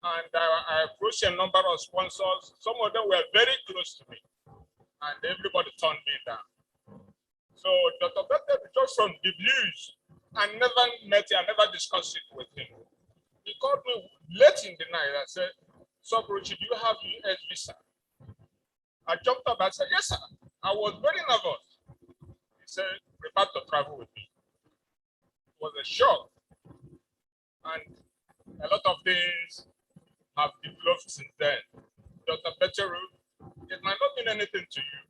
And I approached a number of sponsors. Some of them were very close to me, and everybody turned me down. So Dr. Obateru, just from the news, I never met him, I never discussed it with him. He called me late in the night and said, "So, Bruce, do you have US visa?" I jumped up and said, "Yes, sir." I was very nervous. He said, "Prepare to travel with me." It was a shock. And a lot of things have developed since then. Dr. Obateru, it might not mean anything to you.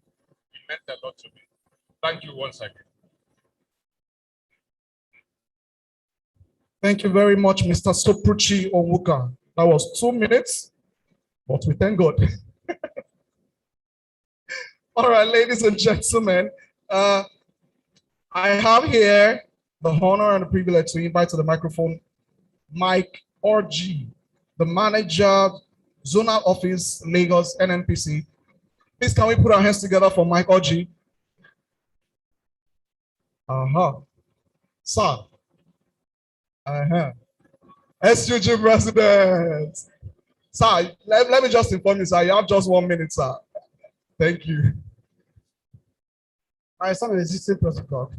It meant a lot to me. Thank you once again. Thank you very much, Mr. Sopruchi Onwuka. That was 2 minutes, but we thank God. All right, ladies and gentlemen, I have here the honor and the privilege to invite to the microphone Mike RG, the manager, Zonal Office, Lagos, NNPC. Please, can we put our hands together for Mike RG? Sir. SUG President. Sir, let me just inform you, sir, you have just 1 minute, sir. Thank you. I am an existing protocol.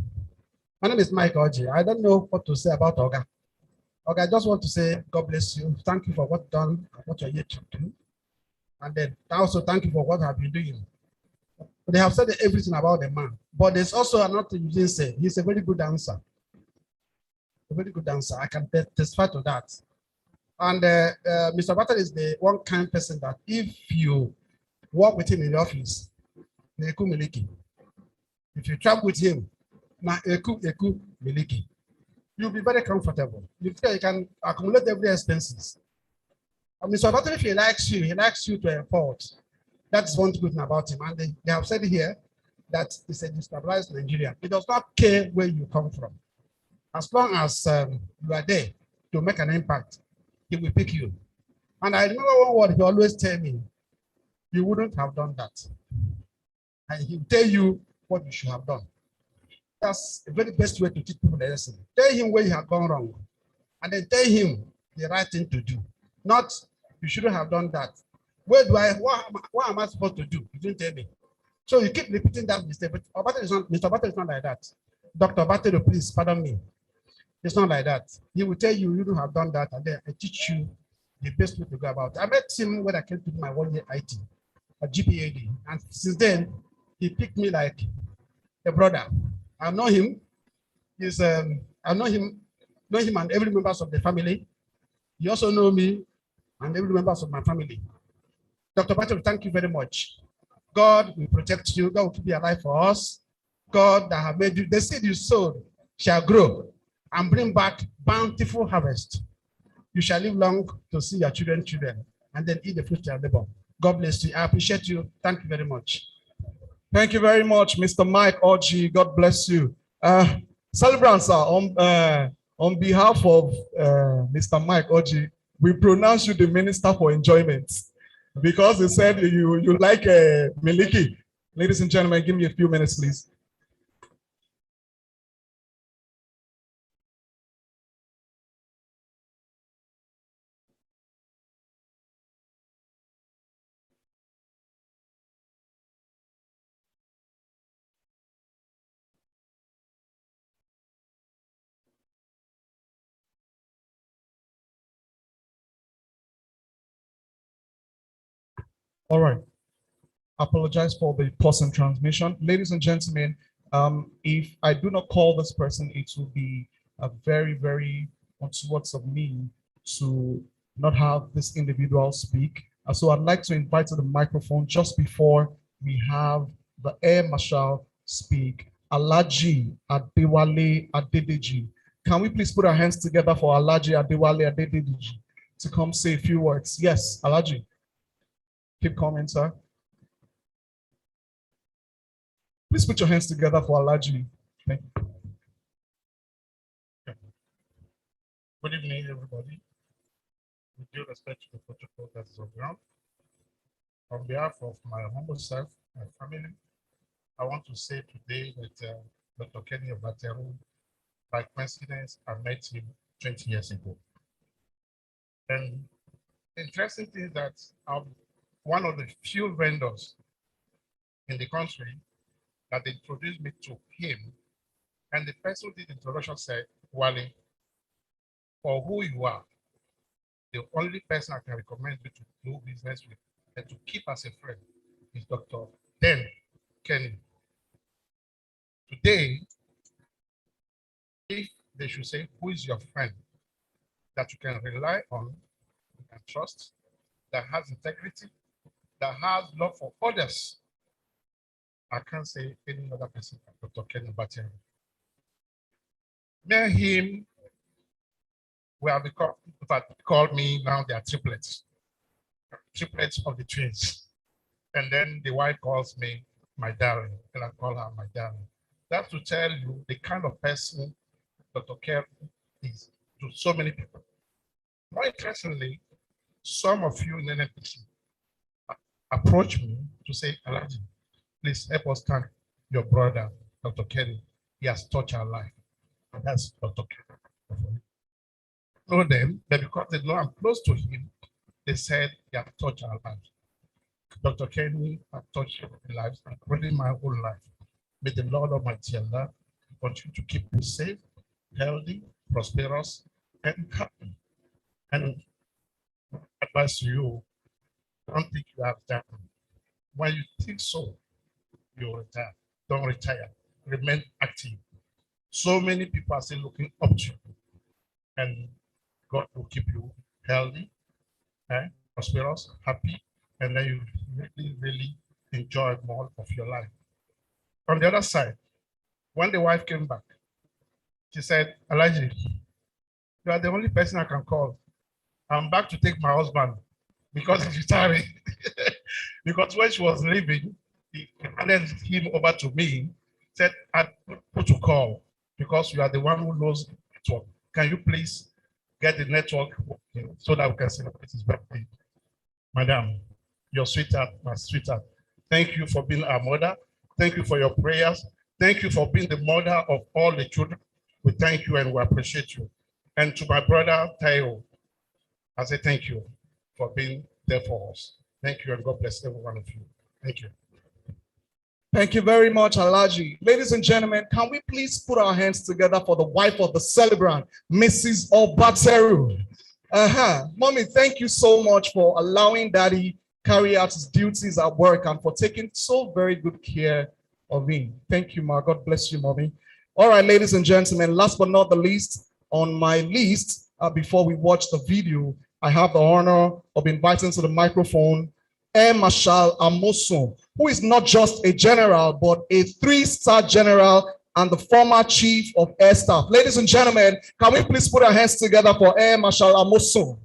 My name is Mike Oji. I don't know what to say about Oga. Oga, I just want to say, God bless you. Thank you for what you've done, what you're yet to do. And then also thank you for what I've been doing. They have said everything about the man, but there's also another thing you didn't say. He's a very good dancer. A very good dancer. I can testify to that. And Mr. Obateru is the one kind person that if you work with him in the office, if you travel with him, you'll be very comfortable. You can accumulate every expenses. And Mr. Obateru, if he likes you to a fault. That's one good thing about him. And they have said here that it's a destabilized Nigeria. He does not care where you come from. As long as you are there to make an impact, he will pick you. And I remember one word he always tell me, you wouldn't have done that. And he'll tell you what you should have done. That's the very best way to teach people the lesson. Tell him where you have gone wrong, and then tell him the right thing to do. Not, you shouldn't have done that. What am I supposed to do? You didn't tell me. So you keep repeating that mistake. But Mr. Obateru is not like that. Dr. Obateru, please pardon me. It's not like that. He will tell you, you don't have done that, and then I teach you the best way to go about it. I met him when I came to my 1 year IT at GPAD, and since then, he picked me like a brother. I know him. I know him and every members of the family. He also know me and every members of my family. Dr. Obateru, thank you very much. God will protect you. God will keep you alive for us. God that have made you, the seed you sowed shall grow and bring back bountiful harvest. You shall live long to see your children, and then eat the fruit of your labor. God bless you. I appreciate you. Thank you very much. Thank you very much, Mr. Mike Oji. God bless you. Celebrant, sir, on behalf of Mr. Mike Oji, we pronounce you the Minister for Enjoyment because he said you like Miliki. Ladies and gentlemen, give me a few minutes, please. All right. Apologize for the pause in transmission. Ladies and gentlemen, if I do not call this person, it will be a very, very towards of me to not have this individual speak. So I'd like to invite to the microphone just before we have the Air Marshal speak, Alhaji Adewale Adedeji. Can we please put our hands together for Alhaji Adewale Adedeji to come say a few words? Yes, Alhaji. Keep coming, sir. Please put your hands together for Alhaji. Thank you. Good evening, everybody. With due respect to the protocol that is on ground, on behalf of my humble self, my family, I want to say today that Dr. Kennie Obateru, by coincidence, I met him 20 years ago. And The interesting thing is that I'm one of the few vendors in the country that introduced me to him. And the person who did the introduction said, Wale, for who you are, the only person I can recommend you to do business with and to keep as a friend is Dr. Then Kenny. Today, if they should say, who is your friend that you can rely on and trust, that has integrity, that has love for others, I can't say any other person but Dr. Kenny Obateru. Me and him, we have become, in fact, called me now, they are triplets of the twins. And then the wife calls me my darling, and I call her my darling. That's to tell you the kind of person Dr. Kerr is to so many people. More interestingly, some of you in NNPC approach me to say, Alaji, please help us thank your brother, Dr. Kenny. He has touched our life. And that's Dr. Kenny. Know them, but because they know I'm close to him, they said he has touched our life. Dr. Kenny has touched your lives, including my whole life. May the Lord Almighty Allah continue to keep you safe, healthy, prosperous, and happy. And advice to you, don't think you have done. When you think so, you retire. Don't retire. Remain active. So many people are still looking up to you. And God will keep you healthy, prosperous, happy, and then you really, really enjoy more of your life. On the other side, when the wife came back, she said, Elijah, you are the only person I can call. I'm back to take my husband because he's retiring. Because when she was leaving, he handed him over to me, said, I put to call because you are the one who knows network. Can you please get the network working so that we can celebrate his birthday? Madam, your sweetheart, my sweetheart, thank you for being our mother. Thank you for your prayers. Thank you for being the mother of all the children. We thank you and we appreciate you. And to my brother, Tayo, I say thank you for being there for us. Thank you and God bless every one of you. Thank you. Thank you very much, Alaji. Ladies and gentlemen, can we please put our hands together for the wife of the celebrant, Mrs. Obateru? Mommy, thank you so much for allowing Daddy carry out his duties at work and for taking so very good care of him. Thank you, Ma. God bless you, Mommy. All right, ladies and gentlemen, last but not the least, on my list, before we watch the video, I have the honor of inviting to the microphone Air Marshal Amosun, who is not just a general, but a 3-star general and the former chief of air staff. Ladies and gentlemen, can we please put our hands together for Air Marshal Amosun?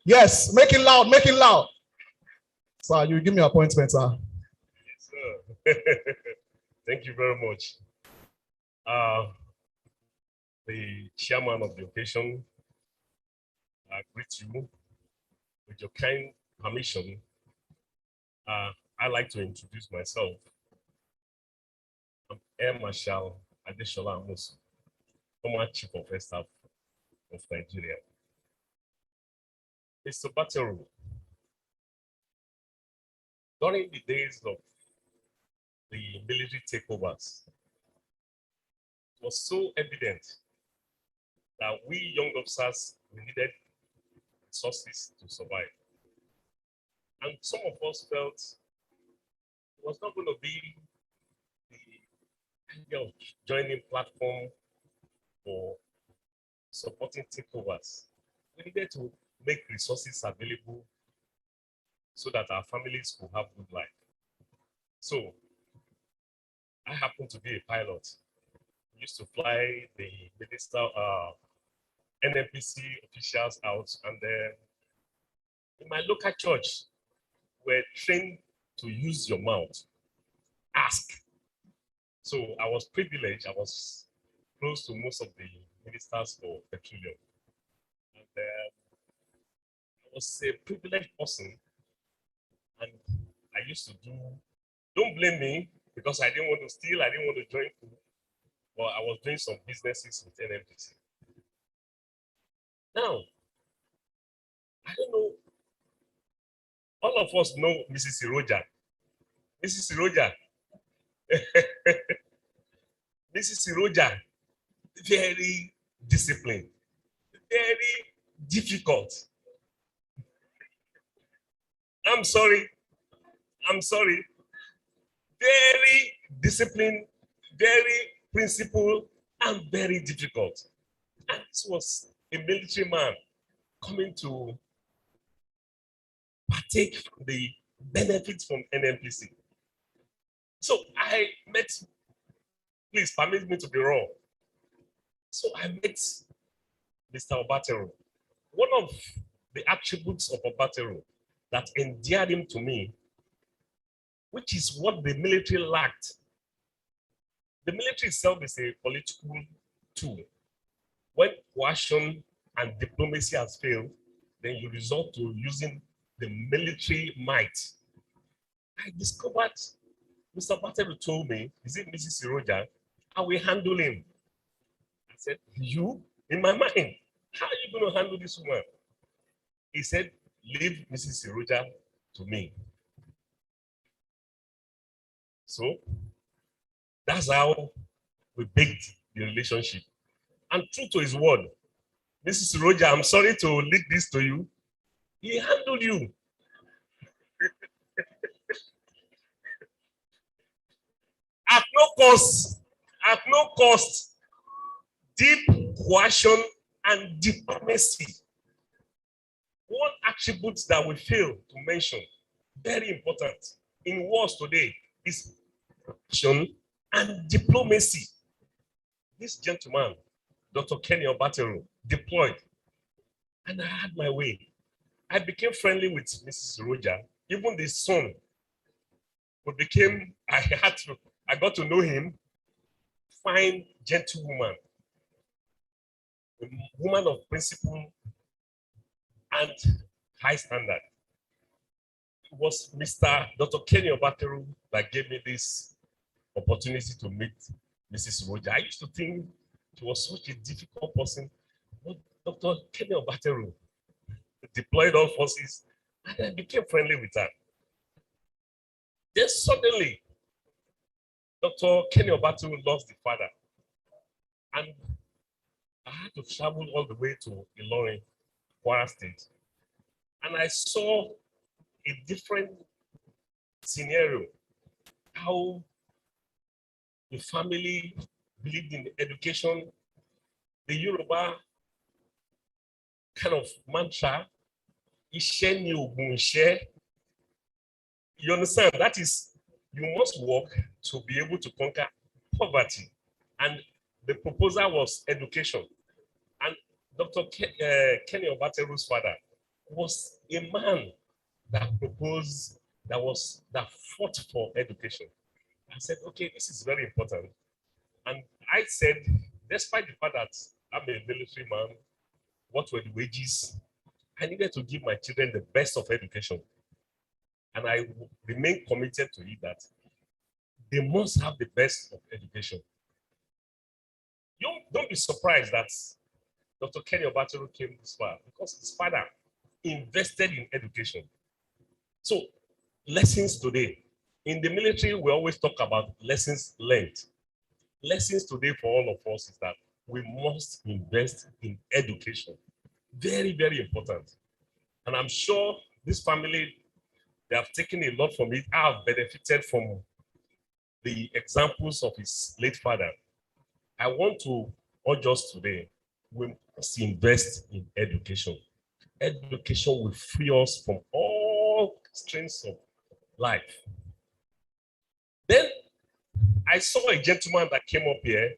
Yes, make it loud, make it loud. Sir, you give me appointment, sir. Yes, sir. Thank you very much. The chairman of the occasion, I greet you with your kind permission. I'd like to introduce myself. I'm Air Marshal Adeshola Amosun, former Chief of Air Staff of Nigeria. Mr. Obateru, during the days of the military takeovers, it was so evident that we young officers needed resources to survive. And some of us felt it was not going to be the idea of joining platform for supporting takeovers. We needed to make resources available so that our families will have good life. So I happen to be a pilot. I used to fly the minister, NNPC officials out, and in my local church, we're trained to use your mouth, ask. So I was privileged. I was close to most of the ministers for petroleum. And I was a privileged person. And I used to don't blame me because I didn't want to steal, I didn't want to join, but I was doing some businesses with NNPC. Now, I don't know All of us know Mrs. Iroja. Mrs. Iroja. Mrs. Iroja, very disciplined, very difficult. I'm sorry. I'm sorry. Very disciplined, very principled, and very difficult. And this was a military man coming to partake from the benefits from NMPC. So I met, please permit me to be raw. So I met Mr. Obateru. One of the attributes of Obateru that endeared him to me, which is what the military lacked. The military itself is a political tool. When coercion and diplomacy has failed, then you resort to using the military might. I discovered Mr. Obateru told me, is it Mrs. Iroja? I will handle him. I said, you? In my mind, how are you going to handle this woman? He said, leave Mrs. Iroja to me. So that's how we built the relationship. And true to his word, Mrs. Iroja, I'm sorry to leak this to you. He handled you. At no cost, deep coercion and diplomacy. One attribute that we fail to mention, very important in wars today, is coercion and diplomacy. This gentleman, Dr. Kennie Obateru, deployed, and I had my way. I became friendly with Mrs. Iroja. Even the son, I got to know him. Fine, gentlewoman, a woman of principle and high standard. It was Mr. Dr. Kennie Obateru that gave me this opportunity to meet Mrs. Iroja. I used to think she was such a difficult person, but Dr. Kennie Obateru deployed all forces, and I became friendly with her. Then suddenly, Dr. Kennie Obateru lost the father, and I had to travel all the way to Ilorin, Kwara State, and I saw a different scenario, how the family believed in education, the Yoruba kind of mantra, "Iṣẹ́ ni ògùn ìṣẹ́." You understand? That is, you must work to be able to conquer poverty. And the proposal was education. And Dr. Kennie Obateru's father was a man that proposed, that fought for education. I said, okay, this is very important. And I said, despite the fact that I'm a military man, what were the wages? I needed to give my children the best of education. And I remain committed to it that they must have the best of education. You don't be surprised that Dr. Kennie Obateru came this far, because his father invested in education. So, lessons today. In the military, we always talk about lessons learned. Lessons today for all of us is that we must invest in education. Very, very important. And I'm sure this family, they have taken a lot from it. I have benefited from the examples of his late father. I want to urge us today, we must invest in education. Education will free us from all strains of life. Then I saw a gentleman that came up here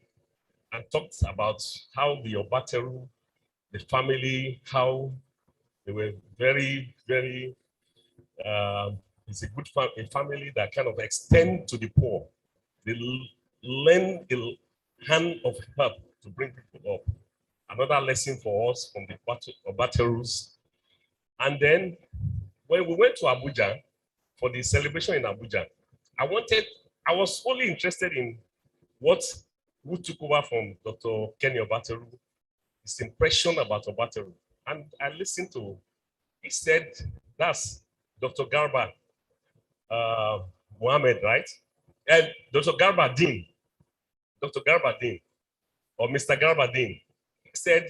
and talked about how the Obateru, the family, how they were very, very, it's a good family that kind of extend to the poor. They lend a hand of help to bring people up. Another lesson for us from the Obaterus. And then when we went to Abuja for the celebration in Abuja, I was only interested in who took over from Dr. Kennie Obateru, his impression about Obateru. And I listened to, he said, that's Dr. Garba Mohammed, right? And Dr. Garba Dean, Dr. Garba Dean, or Mr. Garba Dean, said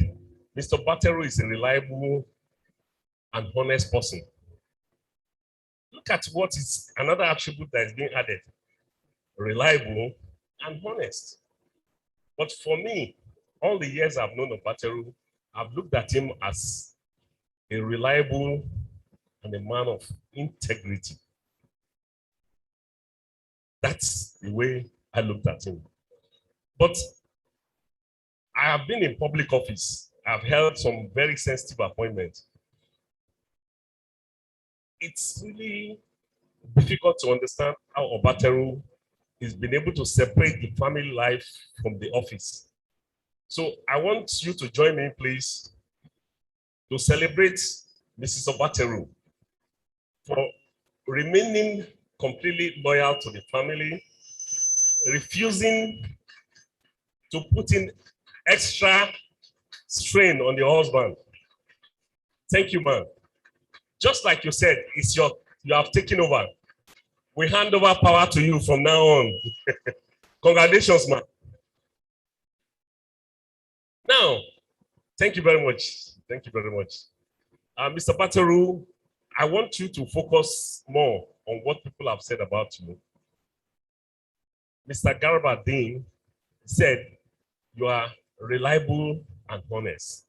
Mr. Obateru is a reliable and honest person. Look at what is another attribute that is being added: reliable and honest. But for me, all the years I've known Obateru, I've looked at him as a reliable and a man of integrity. That's the way I looked at him. But I have been in public office. I've held some very sensitive appointments. It's really difficult to understand how Obateru has been able to separate the family life from the office. So I want you to join me, please, to celebrate Mrs. Obateru for remaining completely loyal to the family, refusing to put in extra strain on the husband. Thank you, man. Just like you said, you have taken over. We hand over power to you from now on. Congratulations, man. Now, thank you very much. Thank you very much. Mr. Obateru, I want you to focus more on what people have said about you. Mr. Garba Dean said you are reliable and honest.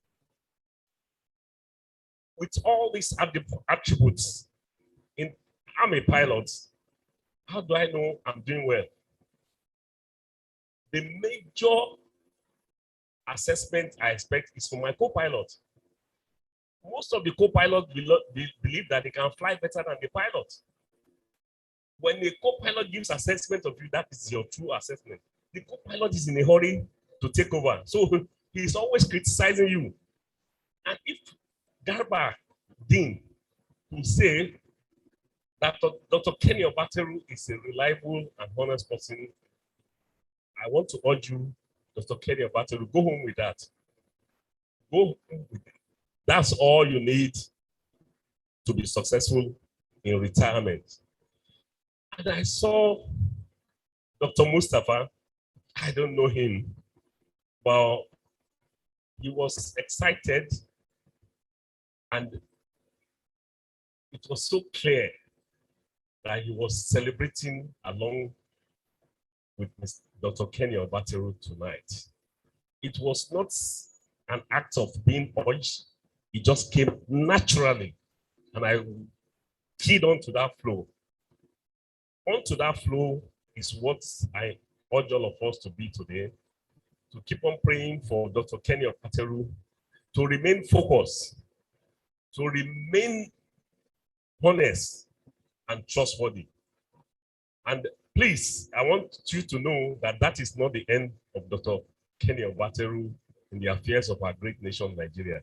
With all these attributes, I'm a pilot. How do I know I'm doing well? The major assessment I expect is from my co-pilot. Most of the co-pilots believe that they can fly better than the pilot. When a co-pilot gives assessment of you, that is your true assessment. The co-pilot is in a hurry to take over. So he's always criticizing you. And if Garba Dean will say that Dr. Kennie Obateru is a reliable and honest person, I want to urge you, Dr. Kennie Obateru, go home with that. Go home with that. That's all you need to be successful in retirement. And I saw Dr. Mustafa. I don't know him, but he was excited and it was so clear that he was celebrating along with Dr. Kennie Obateru tonight. It was not an act of being urged. It just came naturally. And I keyed onto that flow. Onto that flow is what I urge all of us to be today, to keep on praying for Dr. Kennie Obateru to remain focused, to remain honest and trustworthy. And please, I want you to know that that is not the end of Dr. Kennie Obateru in the affairs of our great nation, Nigeria.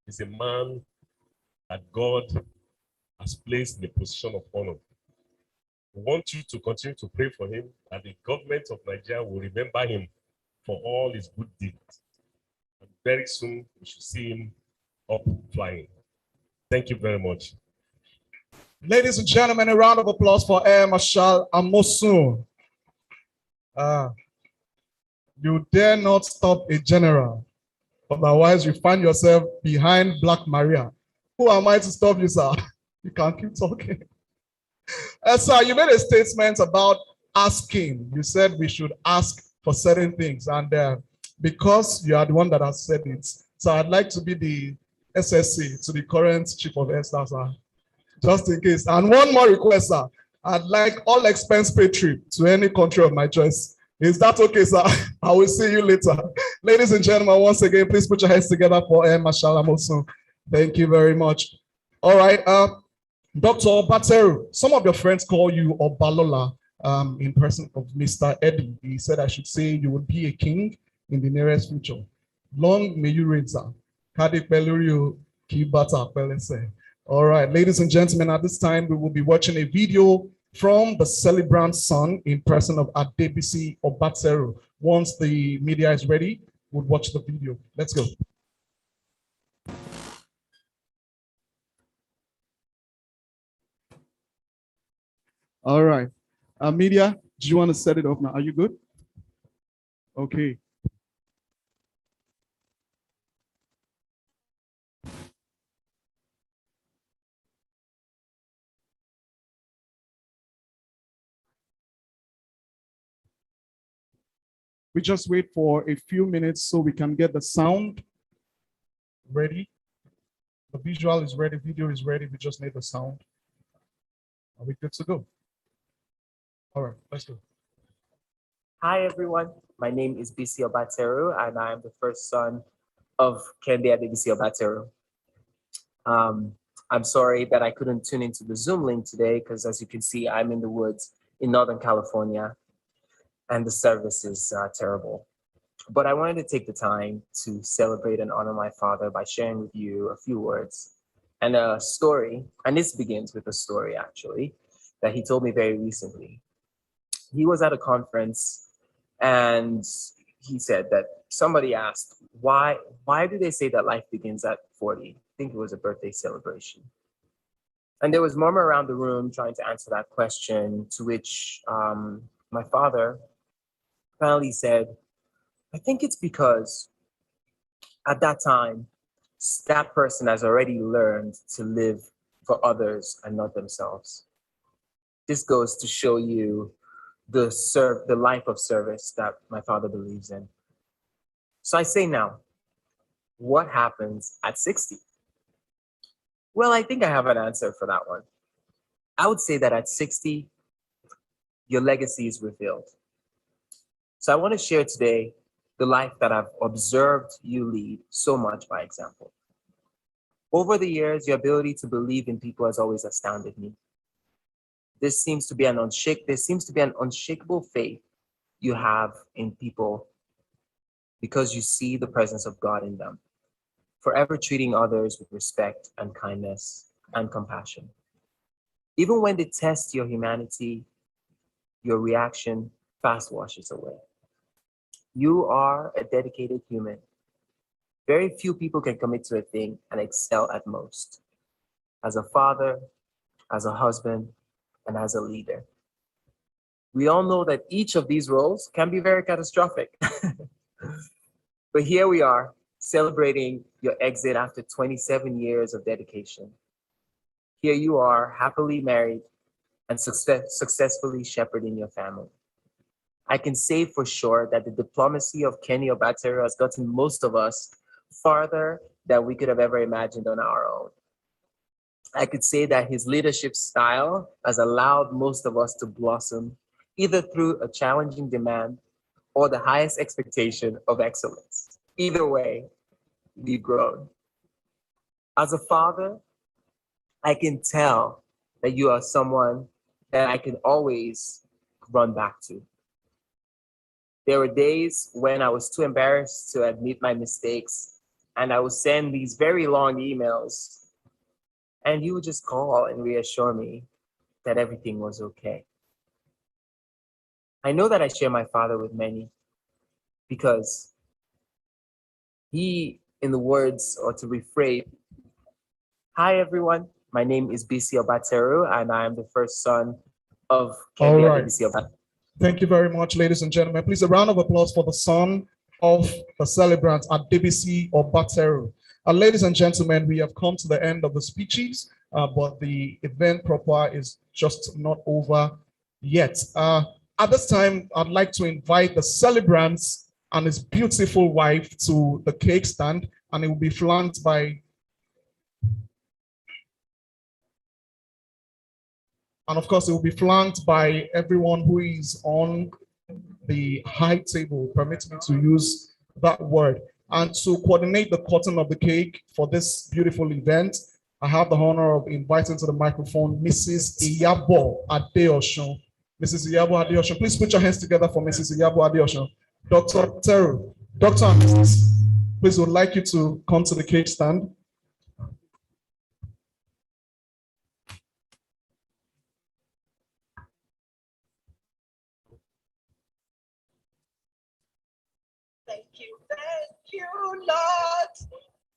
He's a man that God has placed in a position of honor. We want you to continue to pray for him, that the government of Nigeria will remember him for all his good deeds. And very soon, we should see him up flying. Thank you very much. Ladies and gentlemen, a round of applause for Air Marshal Amosun. You dare not stop a general. Otherwise, you find yourself behind Black Maria. Who am I to stop you, sir? You can keep talking. Sir, you made a statement about asking. You said we should ask for certain things. And because you are the one that has said it, so I'd like to be the SSC to the current chief of air staff, sir. Just in case. And one more request, sir. I'd like all expense paid trip to any country of my choice. Is that okay, sir? I will see you later. Ladies and gentlemen, once again, please put your hands together for Air Marshal Amosun. Thank you very much. All right, Dr. Obateru, some of your friends call you Obalola in person of Mr. Eddie. He said I should say you will be a king in the nearest future. Long may you reign, sir. All right, ladies and gentlemen, at this time, we will be watching a video from the celebrant's son in person of Adebisi Obateru. Once the media is ready, we'll watch the video. Let's go. All right. Media, do you want to set it up now? Are you good? Okay. We just wait for a few minutes so we can get the sound ready. The visual is ready, video is ready. We just need the sound. Are we good to go? All right, let's go. Hi, everyone. My name is Bisi Obateru, and I am the first son of Kennie Adebisi Obateru. I'm sorry that I couldn't tune into the Zoom link today because, as you can see, I'm in the woods in Northern California, and the service is terrible. But I wanted to take the time to celebrate and honor my father by sharing with you a few words and a story. And this begins with a story, actually, that he told me very recently. He was at a conference and he said that somebody asked, why do they say that life begins at 40? I think it was a birthday celebration. And there was murmur around the room trying to answer that question, to which my father finally said, I think it's because at that time, that person has already learned to live for others and not themselves. This goes to show you the life of service that my father believes in. So I say now, what happens at 60? Well, I think I have an answer for that one. I would say that at 60, your legacy is revealed. So I want to share today the life that I've observed you lead so much by example. Over the years, your ability to believe in people has always astounded me. There seems to be an unshakable faith you have in people because you see the presence of God in them, forever treating others with respect and kindness and compassion. Even when they test your humanity, your reaction fast washes away. You are a dedicated human. Very few people can commit to a thing and excel at most. As a father, as a husband, and as a leader. We all know that each of these roles can be very catastrophic. But here we are, celebrating your exit after 27 years of dedication. Here you are, happily married and successfully shepherding your family. I can say for sure that the diplomacy of Kennie Obateru has gotten most of us farther than we could have ever imagined on our own. I could say that his leadership style has allowed most of us to blossom, either through a challenging demand or the highest expectation of excellence. Either way, we've grown. As a father, I can tell that you are someone that I can always run back to. There were days when I was too embarrassed to admit my mistakes, and I would send these very long emails, and you would just call and reassure me that everything was okay. I know that I share my father with many because he, in the words, or to rephrase, hi everyone, my name is Bisi Obateru, and I am the first son of Kennie Adebisi Obateru. Thank you very much, ladies and gentlemen. Please, a round of applause for the son of the celebrant, Adebisi Obateru. Ladies and gentlemen, we have come to the end of the speeches, but the event proper is just not over yet. At this time, I'd like to invite the celebrants and his beautiful wife to the cake stand, and it will be flanked by and of course, it will be flanked by everyone who is on the high table. Permit me to use that word. And to coordinate the cutting of the cake for this beautiful event, I have the honor of inviting to the microphone Mrs. Iyabo Adeosun. Mrs. Iyabo Adeosun, please put your hands together for Mrs. Iyabo Adeosun. Dr. Teru, Dr. and Mrs. Please would like you to come to the cake stand. Thank you, Lord.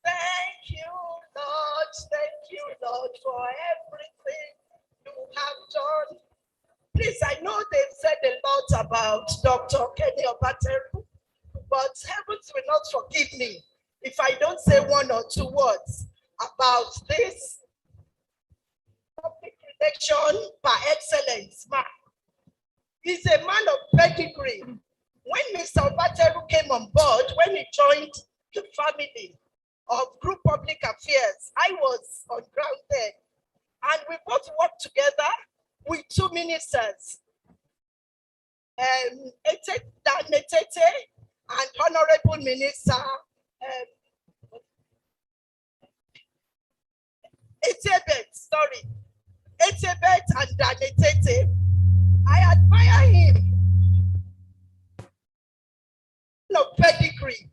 Thank you, Lord. Thank you, Lord, for everything you have done. Please, I know they've said a lot about Dr. Kennie Obateru, but heavens will not forgive me if I don't say one or two words about this public relation par excellence man. He's a man of pedigree. When Mr. Obateru came on board, when he joined the family of Group Public Affairs, I was on ground there, and we both worked together with two ministers, Danetete and Honorable Minister Etebet and Danetete. I admire him. Of pedigree.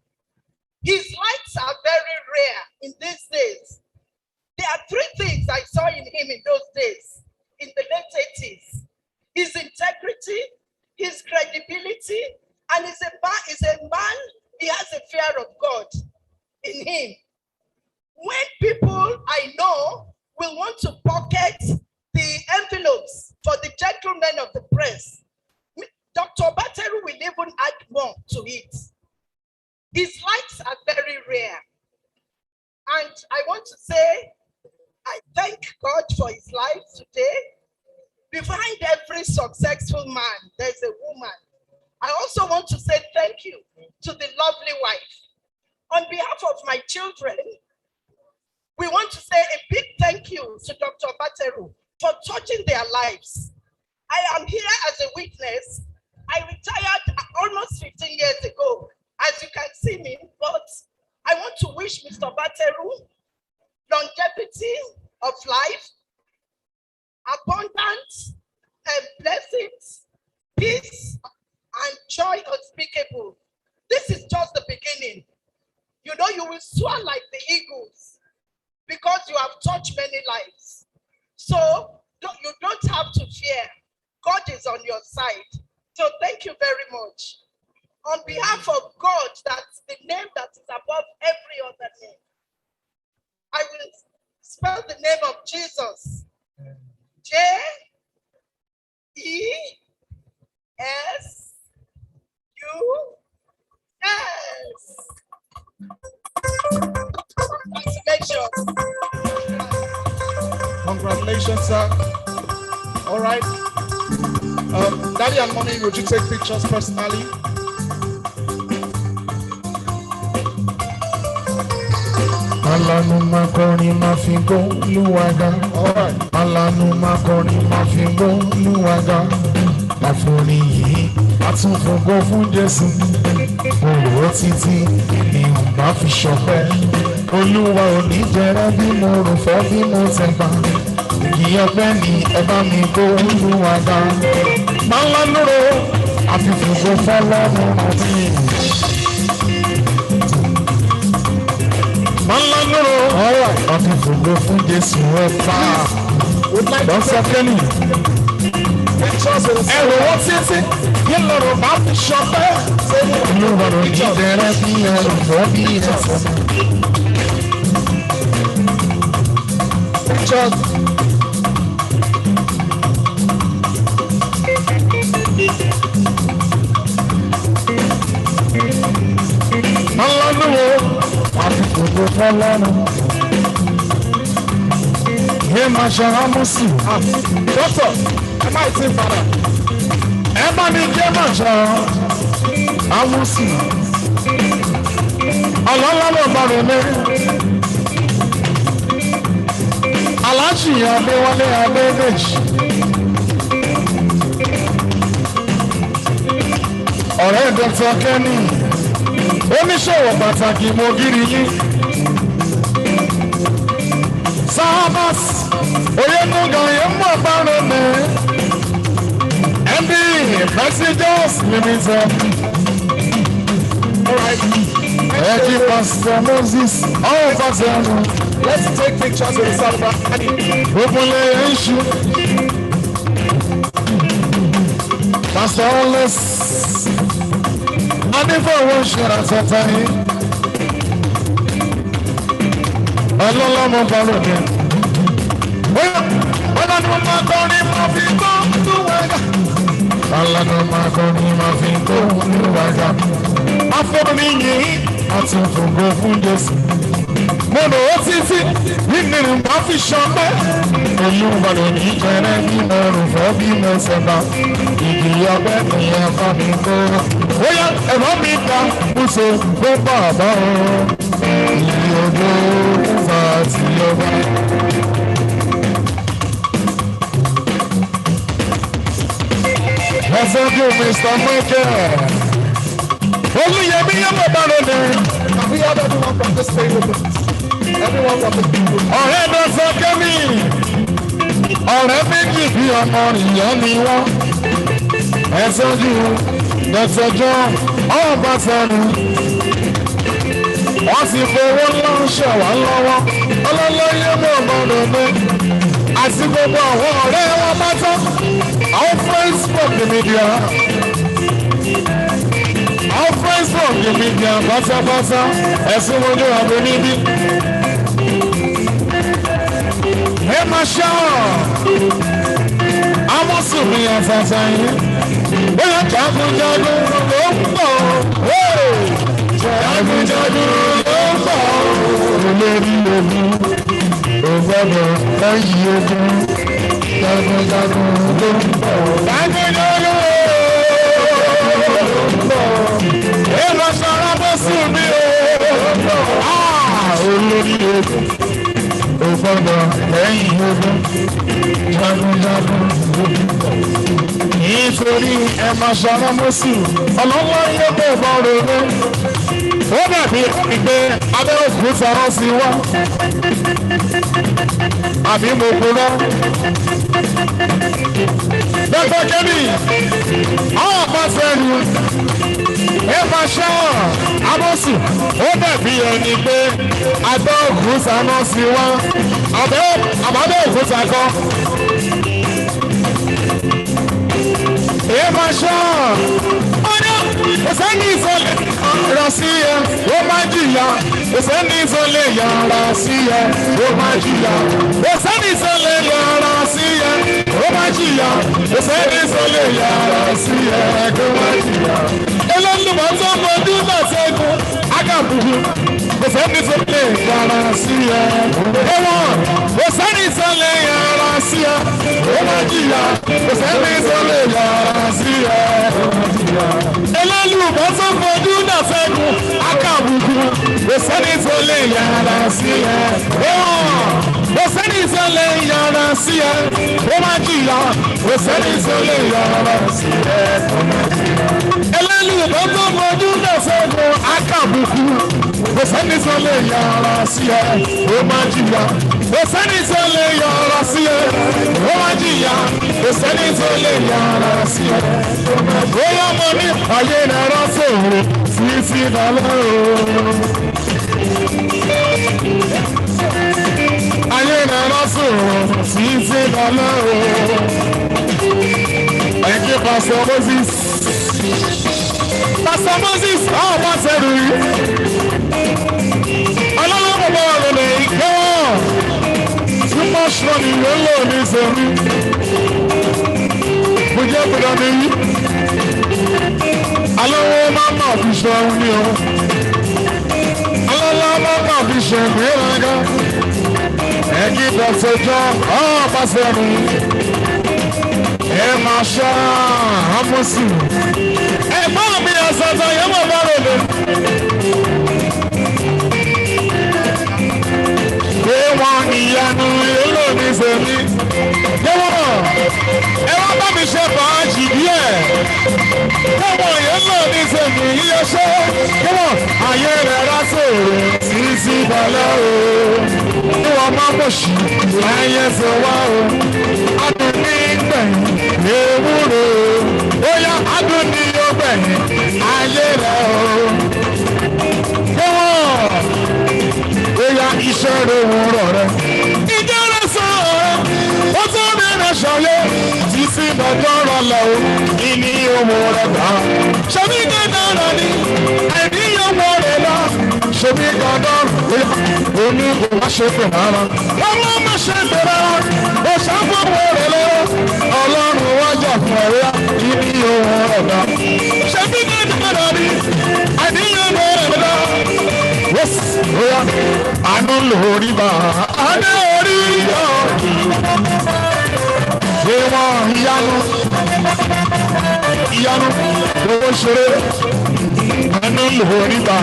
His lights are very rare in these days. There are three things I saw in him in those days, in the late 80s. His integrity, his credibility, and he's a man, he has a fear of God in him. When people I know will want to pocket the envelopes for the gentlemen of the press, Dr. Obateru will even add more to it. His lights are very rare. And I want to say, I thank God for his life today. Behind every successful man, there's a woman. I also want to say thank you to the lovely wife. On behalf of my children, we want to say a big thank you to Dr. Obateru for touching their lives. I am here as a witness. I retired almost 15 years ago, as you can see me, but I want to wish Mr. Obateru longevity of life, abundance and blessings, peace and joy unspeakable. This is just the beginning. You know, you will soar like the eagles because you have touched many lives. So you don't have to fear. God is on your side. So thank you very much. On behalf of God, that's the name that is above every other name, I will spell the name of Jesus. J-E-S-U-S. Congratulations. Congratulations, sir. All right. Daddy and mommy, would you take pictures personally? Alanu makoni mafingo luwaga. Alright. Alanu makoni mafingo luwaga. Mafoni yi atufungo fún Jésù. Oro títí ni n bá fi ṣọpẹ́. Olúwa ò ní jẹrẹ bí mo rò fẹ́ bí mo tẹ̀gbà. Kì ọpẹ́ ni ẹ bá mi gbó luwaga. Malanu ro àfifungo fọ́lọ́run àti. Malangoro, ọdún fògo fún Jésù ẹ̀fà. Dọ́sẹ̀ Kennie. Ẹ̀rọ wọ́n títí kí lọ́rọ̀ bá fi ṣọpẹ́. Olúwarò ní bẹ̀rẹ̀ bí ẹ̀rọ fọ́ bí ẹ̀fọ́. Malangoro. Àfikòkò fọlọ́run. Yé máa ṣe Ámúsì. Doctor, am I saying father? Ẹ bá mi jẹ́ máa ṣe Ámúsì. Ọlọ́lọ́wọ́ bọ̀rọ̀ mi. Aláàjì Adéwálé Adébèjì. Ọ̀rẹ́ Dr. Kennie. Oníṣòwò pàtàkì mo gírí yín. Sahabas Oyenuga Yemu Abarome MD Messages Limited. Alright. Eji Pastor Moses Obateru. Let's take pictures with the celebrant. Ogunle Enshu. Pastor Oles. Adéfọwọ́ ṣe àtọ́tà yìí. Ọlọ́lọ́mọ balùwẹ̀ mi. Bóyá ni mo máa kọrin mo fi gbọ́ tó wẹ̀gà. máa kọrin máa fi tó níwájà. Afọ́niyìn àtúnfògo fún Jésù. Mo lò ó títí nínú máa fi ṣọpẹ́. Èyí ń gbọdọ̀ ní jẹrẹ bí mo rò fọ́ bí mo ṣe bá. Ìdí ọgbẹ́ nìyẹn bá mi kó. Ó yá ẹ̀rọ mi ta kúso tó bàbá o. Ìyí odò fà tí ọba. Thank you, Mr. Michael. Olúyẹmí yẹn bọ̀ bá lónìí. We have everyone from this table, please. Everyone from this table. Ọ̀rẹ́ lọ sọ Kenny. Ọ̀rẹ́ méjì bí ọmọ ìyá ni wọ́n. Ẹ sọ́jú lọ́sọ̀jọ́ ọ̀bá sẹ́nu. Wọ́n sì fowó ńlá ṣẹ̀ wá lọ́wọ́. Ọlọ́lọ́yẹ mọ̀ gbọ́dọ̀ mọ́. Àti gbogbo àwọn ọ̀rẹ́ wọn pátá. Our friends from the media. Our friends from the media. Pátápátá. Ẹ̀sìn wojú àbò níbí. Ẹ máa ṣá. Àwọn sùnmí àfàṣà yẹn. Bóyá jagunjagun ló ń bọ̀. Jagunjagun ló ń bọ̀. Olórí ogun. Ògbọ́dọ̀ lẹ́yìn ogun. Jagunjagun ló ń bọ̀. Jagunjagun ló ń bọ̀. Èrò sọ̀rọ̀ bó sùn mí o. Olórí ogun. Ògbọ́dọ̀ lẹ́yìn ogun. Jagunjagun ló ń bọ̀. Nítorí ẹ máa ṣọ̀rọ̀ bó sùn. Ọlọ́wọ́ yẹ kó bọ̀ ronú. Ó dàbí ìgbé Adébisi rán sí wá. Àbí mo kúrọ́. Dr. Kennie, àwọn ọ̀pá sẹ́nu. Ẹ máa ṣọ́ Adébisi. Ó dàbí ẹni pé Adébisi rán sí wá. Àbádébisi kọ́. Ẹ máa ṣọ́. Ìsẹ́ni ìsọ̀lẹ̀ yàrá sí ẹ, ó máa jìyà. Ìsẹ́ni ìsọ̀lẹ̀ yàrá sí ẹ, ó máa jìyà. Ìsẹ́ni ìsọ̀lẹ̀ yàrá sí ẹ, ó máa jìyà. Ìsẹ́ni ìsọ̀lẹ̀ yàrá sí ẹ, ó máa jìyà. Ẹlẹ́numọ̀ tó ń bọ̀dú náà ṣẹ́gun, ágàbùkù. Ìsẹ́ni ìsọ̀lẹ̀ yàrá sí ẹ, ẹ̀wọ̀n. Ìsẹ́ni ìsọ̀lẹ̀ yàrá sí ẹ, ó máa jìyà. Ìsẹ́ni ìsọ̀lẹ̀ yàrá sí ẹ, ó máa jìyà. Ẹlẹ́numọ̀ tó ń bọ̀dú náà ṣẹ́gun, ágàbùkù. Ìsẹ́ni ìsọ̀lẹ̀ yàrá sí ẹ, ẹ̀wọ̀n. Ìsẹ́ni ìsọ̀lẹ̀ yàrá sí ẹ, ó máa jìyà. Ìsẹ́ni ìsọ̀lẹ̀ yàrá sí ẹ, ó máa jìyà. Ẹlẹ́numọ̀ tó ń bọ̀dú náà ṣẹ́gun, ágàbùkù. Ìsẹ́ni ìsọ̀lẹ̀ yàrá sí ẹ, ó máa jìyà. Ìsẹ́ni ìsọ̀lẹ̀ yàrá sí ẹ, ó máa jìyà. Ìsẹ́ni ìsọ̀lẹ̀ yàrá sí ẹ, ó máa jìyà. Bóyá mo ní ayé náírà sòrò títí dalẹ́ o. Ayé náírà sòrò títí dalẹ́ o. Ẹ̀kí Pastor Moses. Pastor Moses, ọ̀ bá sẹ́rù yìí. Ọlọ́run bàbá wà lónìí ìgbọ́n. Too much money ló lò ní sẹ́mi. Mo jẹ́ gbọdọ̀ mi yí. Alọ́wọ́ máa ma fi ṣe ohun ní o. Alọ́lá máa ma fi ṣe ìgbéraga. Ẹ̀kí Dr. John bá sẹ́nu. Ẹ máa ṣá àmọ́sí. Ẹ̀gbọ́n mi àṣàtà yẹn wọ̀ bá ròde. Pé wọn ìyanu èlò ní sèmi. Yẹ́wọ́n ẹ wá bá mi ṣe fàájì díẹ̀. Yẹ́wọ́n èlò ní sèmi yíyẹ ṣe. Yẹ́wọ́n ayé rẹ̀ rá sòrò títí balẹ̀ o. Níwọ̀n máa mọ̀ sí ayé ṣe wá o. Adùn ní gbẹ̀yìn ewúro. Ó yá adùn ní yóò gbẹ̀yìn ayé rẹ̀ o. Yẹ́wọ́n bóyá iṣẹ́ rẹ̀ wúrọ̀ rẹ̀. Ìjọba sọ̀rọ̀ ó tó bẹ̀rẹ̀ ṣọ̀lẹ̀ títí dọ̀jọ́ rọlẹ̀ o. Ìní owó rẹ̀ gbà. Ṣebí dandan ni àìní owó rẹ̀ lọ. Ṣebí dandan o ní kò má ṣe pè rárá. Ọmọ má ṣe pè rárá. O ṣàfọwọ́ rẹ̀ lọ. Ọlọ́run wájà fún ẹ̀rọ ìní owó ọ̀dọ́. Ṣebí ní ìdíkọ̀dọ̀ ni àníyàn ló ọ̀dọ́. Yes, oya, àánú lórí bá àánú orí yọ. Ṣé wọ́n ìyanu owó ṣeré? Àánú lórí bá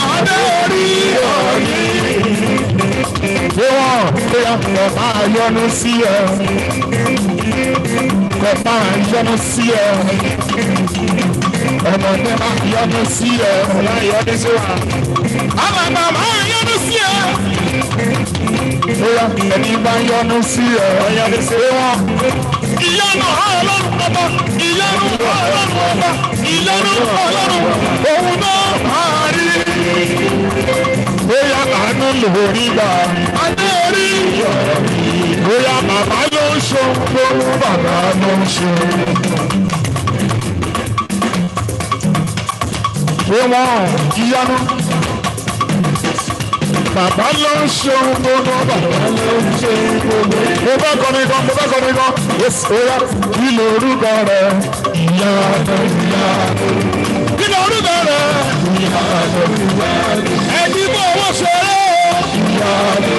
àánú orí yọ. Ṣé wọ́n bóyá kò máa yọnu sí ẹ? Kò máa yọnu sí ẹ. Ọmọdé máa yọnu sí ẹ. Ọ̀la yọnu sí wa. Àwọn àgbà máa yọnu sí ẹ. Bóyá ẹni bá yọnu sí ẹ. Ọ̀yọ́nu sí wọn. Ìyanu Ọlọ́run bàbá. Ìyanu Ọlọ́run bàbá. Ìyanu Ọlọ́run. Òun náà máa rí. Bóyá àánú lórí gbà. Àánú orí. Bóyá bàbá ló ń ṣe ohun bàbá ló ń ṣe. Ṣé wọ́n ìyanu? Bàbá ló ń ṣe ohun gbogbo, bàbá ló ń ṣe gbogbo. Mo fẹ́ kọrin kan, Yes, oya, kí lorúkọ rẹ̀? Ìyanu. Kí lorúkọ rẹ̀? Ìyanu. Ẹni bó owó ṣeré o. Ìyanu.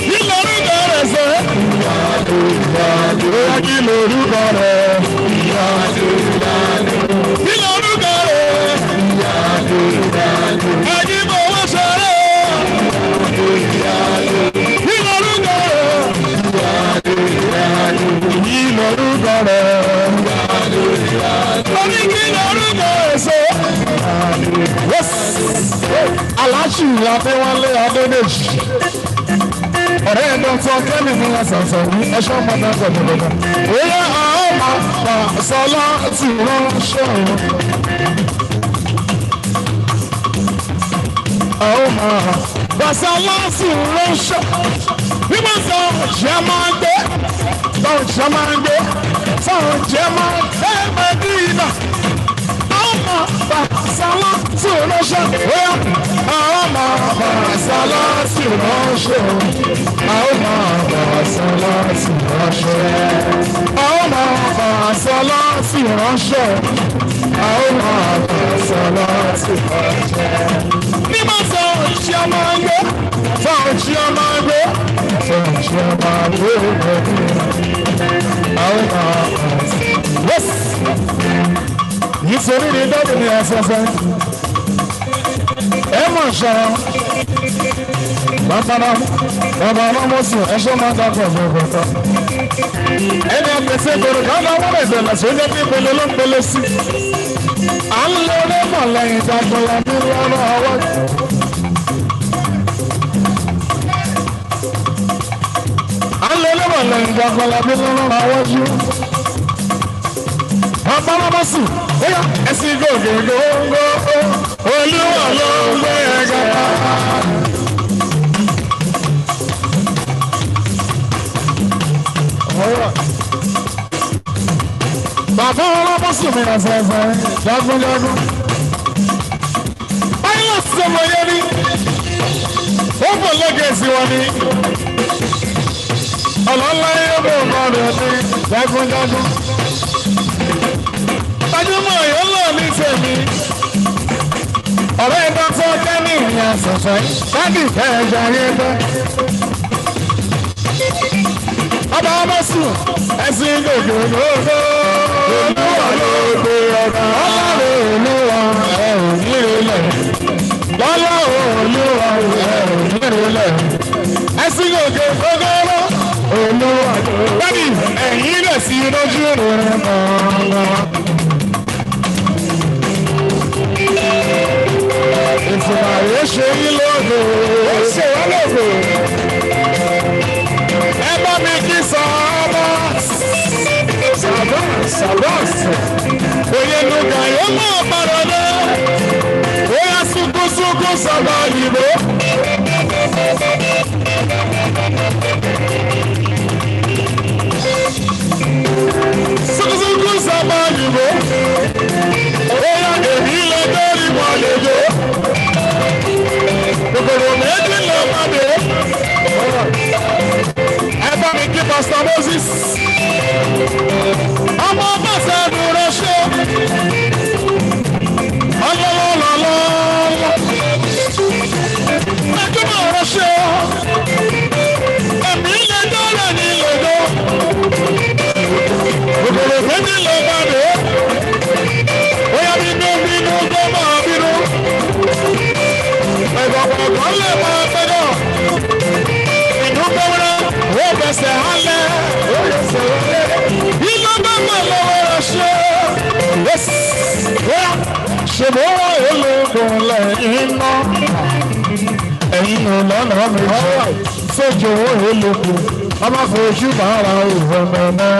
Kí lorúkọ rẹ̀ sẹ́? Ìyanu. Oya, kí lorúkọ rẹ̀? Ìyanu. Kí lorúkọ rẹ̀? Ìyanu. Ẹni bó owó ṣeré o. Ìyanu. Kí lorúkọ rẹ̀? Kí lorúkọ rẹ̀? Orí kí lorúkọ rẹ̀ sọ? Yes. Aláṣù Adéwálé Adédèjì. Ọ̀rẹ́ ẹ̀dọ́ tí ọjọ́ mi fún ẹsẹ̀nsẹ̀ ní ẹṣọ́ mọ́tò gbọ̀gbọ̀gbọ̀. Oyè àwọn máa pa sọlá tí ránṣẹ́ o. Àwọn máa pa sọlá tí ránṣẹ́. Bí wọ́n sọ jẹ́ máa gbé, sọ jẹ́ máa gbé, sọ jẹ́ máa gbé Mẹ́dínà. Àwọn máa pa sọlá tí ránṣẹ́. Oyè àwọn máa pa sọlá tí ránṣẹ́ o. Àwọn máa pa sọlá tí ránṣẹ́. Àwọn máa pa sọlá tí ránṣẹ́. Àwọn máa pa sọlá tí ránṣẹ́. Ní máa sọ ìṣe máa ń gbé, sọ ìṣe máa ń gbé, sọ ìṣe máa ń gbé. Àwọn máa pa yes. Nítorí ní dọ́bì ní afẹ́fẹ́. Ẹ mọ̀ ṣọ́ra. Bàbá ọmọ sùn ẹṣọ́ máa ń dàpọ̀ ọ̀gbọ̀gbọ̀. Ẹni àpèsè ìgboro káàdà wọ́n lè bẹ̀rẹ̀ sí oúnjẹ tí ìpele ló ń pele sí. À ń lé onímọ̀ lẹ́yìn ìdàgbọ̀lá ní lọ́rọ̀ ọwọ́. À ń lé onímọ̀ lẹ́yìn ìdàgbọ̀lá ní lọ́rọ̀ ọwọ́ jù. Bàbá ọmọ sùn bóyá ẹ̀sìn gògègò Olúwa ló ń gbé ẹ̀gá. Bàbá ọlọ́mọ sùn mi nà fẹ́fẹ́ jágúnjágún. Báyọ̀ sọ̀rọ̀ yẹn ni ó bọ̀ lọ́gẹ̀ẹ́sì wọn ni. Ọlọ́lá yóò bọ̀ ọ̀gá rẹ̀ ní jágúnjágún. Gbajúmọ̀ yóò lọ ní tèmi. Ọ̀rẹ́ dọ́tọ́ Kennie ní àṣẹ̀fẹ́. Dádì fẹ́ ẹja yé bẹ́. Ọba ọmọ sùn ẹ̀sìn gògògògò. Olúwa ló gbé ọ̀gá. Ọlọ́run Olúwa ẹ̀ ò ní ilẹ̀. Lọ́lọ́run Olúwa ẹ̀ ò ní ilẹ̀. Ẹ̀sìn gògògògò. Olúwa ló gbé. Dádì ẹ̀yìn lè sí lójú rẹ̀ mọ́. Ìfúnàyè ṣe yí lógo. Ó ṣe wá lógo. Ẹ bá mi kí Sabas. Oyè nùgà yóò máa bára dé. Ó yá sunkúnsunkún sábà yìí. Sunkúnsunkún sábà yìí. Ó yá èmi lọ lórí wọlé. Kòkòrò méjì ló máa dé. Ẹ bá mi kí Pastor Moses. Ọmọ Bàṣẹ dúró ṣe. Bíbí ló bá dé. Bóyá bínú bínú tó máa bínú. Ẹ̀gbọ̀n kan lè máa gbẹ́dọ̀. Inú gbẹ́wọ́rẹ́ ó bẹ̀sẹ̀ hálẹ̀. Ó yẹ sọ̀rọ̀ lé. Iná bá mọ̀ lọ́wọ́ rẹ̀ ṣe. Bóyá ṣèbọ̀ ológun lẹ́yìn náà. Ẹ̀yin ò lọ́nà méjì. Sójú ológun. Ọmọ fojú bàrà òun mẹ́mọ́.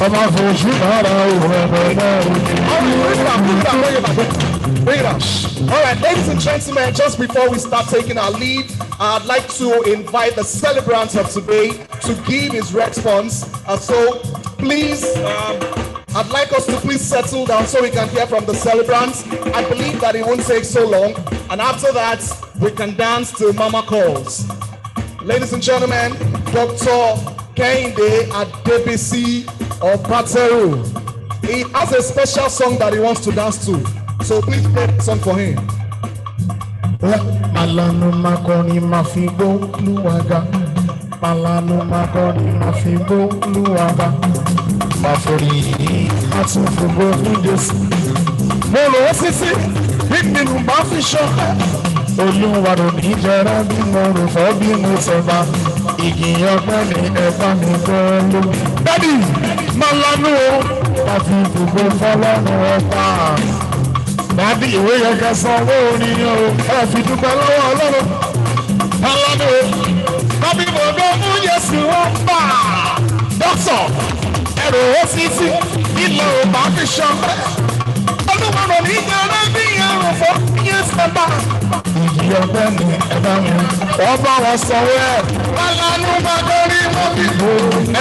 Ọmọ fojú bàrà òun mẹ́mọ́. Bring it up. All right, ladies and gentlemen, just before we start taking our lead, I'd like to invite the celebrant of today to give his response. So please, I'd like us to please settle down so we can hear from the celebrants. I believe that it won't take so long. And after that, we can dance till Mama calls. Ladies and gentlemen, Dr. Kennie Adebisi of Obateru. He has a special song that he wants to dance to. So please play the song for him. Malanu makoni mafibo luwaga. Malanu makoni mafibo luwaga. Mafori atufugo fundes. Molo sisi biginu mafisho. Olúwarò ní jẹrẹ bí mo rò fọ́ bí mo sọ̀bà. Ìgbìyàn pẹ́lú ẹ̀fọ́ mi pẹ́lú. Dádì Malanu o, àfi gbogbo fọlọ́run ọ̀pá. Dádì ìwé yẹn ká sanwó orin o, ẹ fi dúpẹ́ lọ́wọ́ Ọlọ́run. Malanu o, tàbí mo gbọ́ fún Jésù wọn pa. Dọ́kítọ̀, ẹ̀rọ òsìsì, ilẹ̀ ò bá fi ṣọ́pẹ́. Olúwarò ní jẹrẹ bí ẹ̀rọ fọ́ bí mo sọ̀bà. Ìjọba ni ẹ̀dá mi, wọ́n bá wọn sanwó ẹ̀. Malanu máa dórí wọn bí bò.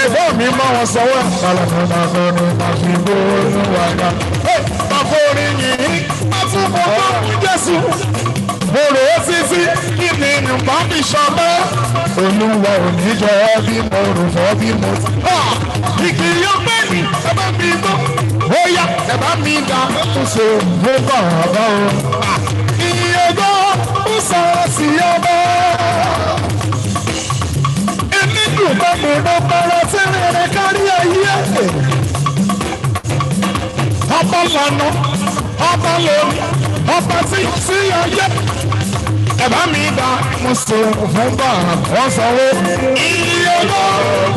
Ẹ̀gbọ́n mi bá wọn sanwó ẹ̀. Malanu máa dórí wọn bí bò olúwaga. Bàbórí yìí, a tún bọ̀ bá fún Jésù. Mo rò ó títí kí ni nǹkan fi ṣọpẹ́. Olúwa ò ní jọ ọ́ bí mo rò fọ́ bí mo ti. Ìkìyọ́ pé ní ẹ bá mi gbọ́. Ó yá ẹ bá mi dá ṣe mo bá bá o. Ìyẹ̀dọ́ ó sọ sí ọba. Èmi dùn bá mi mọ bọ́lá tí rere kárí ayé. Ọba lànà, ọba lórí, ọba tí sí ayé. Ẹ bá mi dá mo sọ fún bá wọn sanwó. Ìyẹ̀dọ́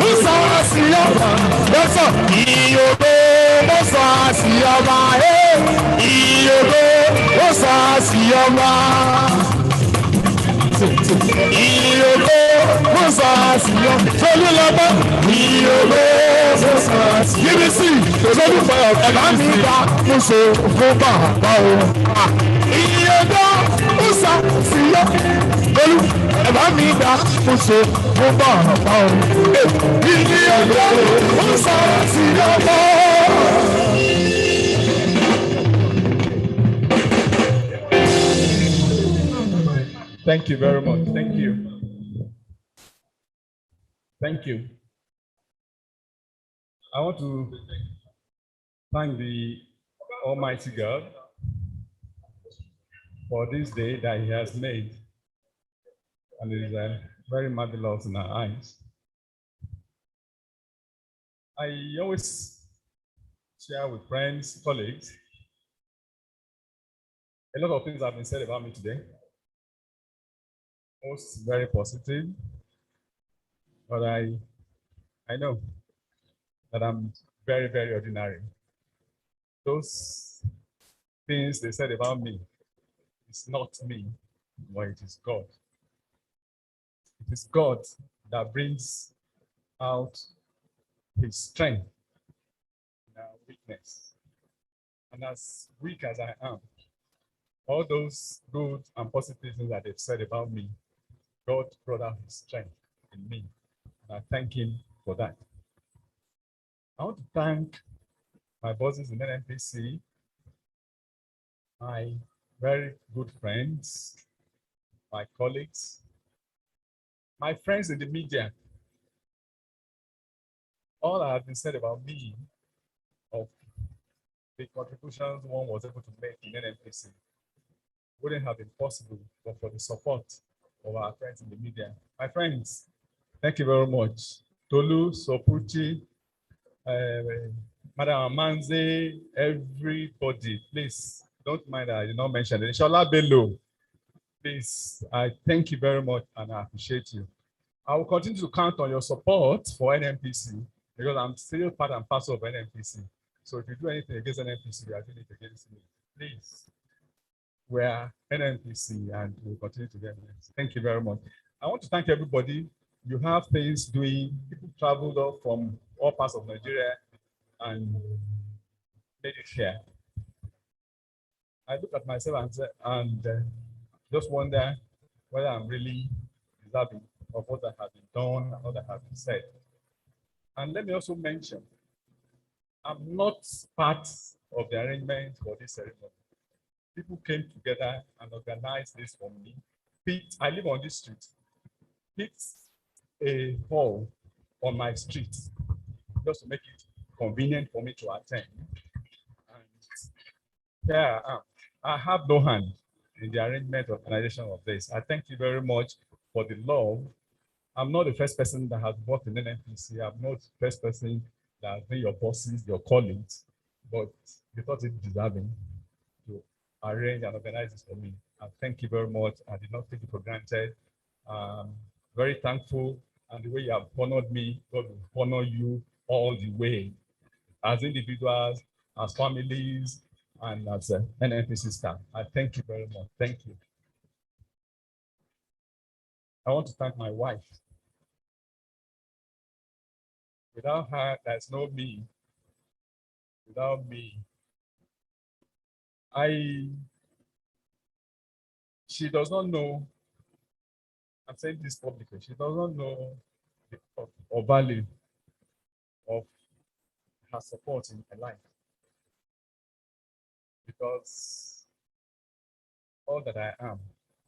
ó sọ sí ọba. Lọ́sọ̀ ìyẹ̀dọ́ ó sọ sí ọba. Ìyẹ̀dọ́ ó sọ sí ọba. Ìyẹ̀dọ́ ó sọ sí ọba. Tolúlọ́gbọ́. Ìyẹ̀dọ́ ó sọ sí ọba. Adebisi olólùfẹ́ ẹ bá mi dá mo sọ fún bàbá o. Ìyẹ̀dọ́ ó sọ sí ọba. Olú ẹ bá mi dá mo sọ fún bàbá o. Ìyẹ̀dọ́ ó sọ sí ọba. Thank you very much. Thank you. Thank you. I want to thank the Almighty God for this day that He has made, and it is very marvelous in our eyes. I always share with friends, colleagues. A lot of things have been said about me today. Most very positive, but I know that I'm very, very ordinary. Those things they said about me, it's not me, but it is God. It is God that brings out His strength in our weakness. And as weak as I am, all those good and positive things that they've said about me, God brought out His strength in me. And I thank Him for that. I want to thank my bosses in NNPC, my very good friends, my colleagues, my friends in the media. All that has been said about me, of the contributions one was able to make in NNPC, wouldn't have been possible but for the support of our friends in the media. My friends, thank you very much. Tolu, Sopuchi, Madam Manze, everybody, please don't mind that I did not mention it. Inshallah Bello, please, I thank you very much and I appreciate you. I will continue to count on your support for NMPC because I'm still part and parcel of NMPC. So if you do anything against NMPC, you are doing it against me. Please, we are NMPC and we'll continue to get it. Thank you very much. I want to thank everybody. You have things doing, people traveled up from all parts of Nigeria and made it here. I look at myself and just wonder whether I'm really deserving of what that has been done and what that has been said. And let me also mention, I'm not part of the arrangement for this ceremony. People came together and organized this for me. I live on this street. Picked a hall on my street just to make it convenient for me to attend. And yeah, I have no hand in the arrangement or organization of this. I thank you very much for the love. I'm not the first person that has worked in NNPC. I'm not the first person that has been your bosses, your colleagues, but you thought it deserving to arrange and organize this for me. And thank you very much. I did not take it for granted. Very thankful, and the way you have honored me, God will honor you all the way, as individuals, as families, and as an NNPC staff. I thank you very much. Thank you. I want to thank my wife. Without her, there's no me. Without me, she does not know, I'm saying this publicly, she does not know or value of her support in her life. Because all that I am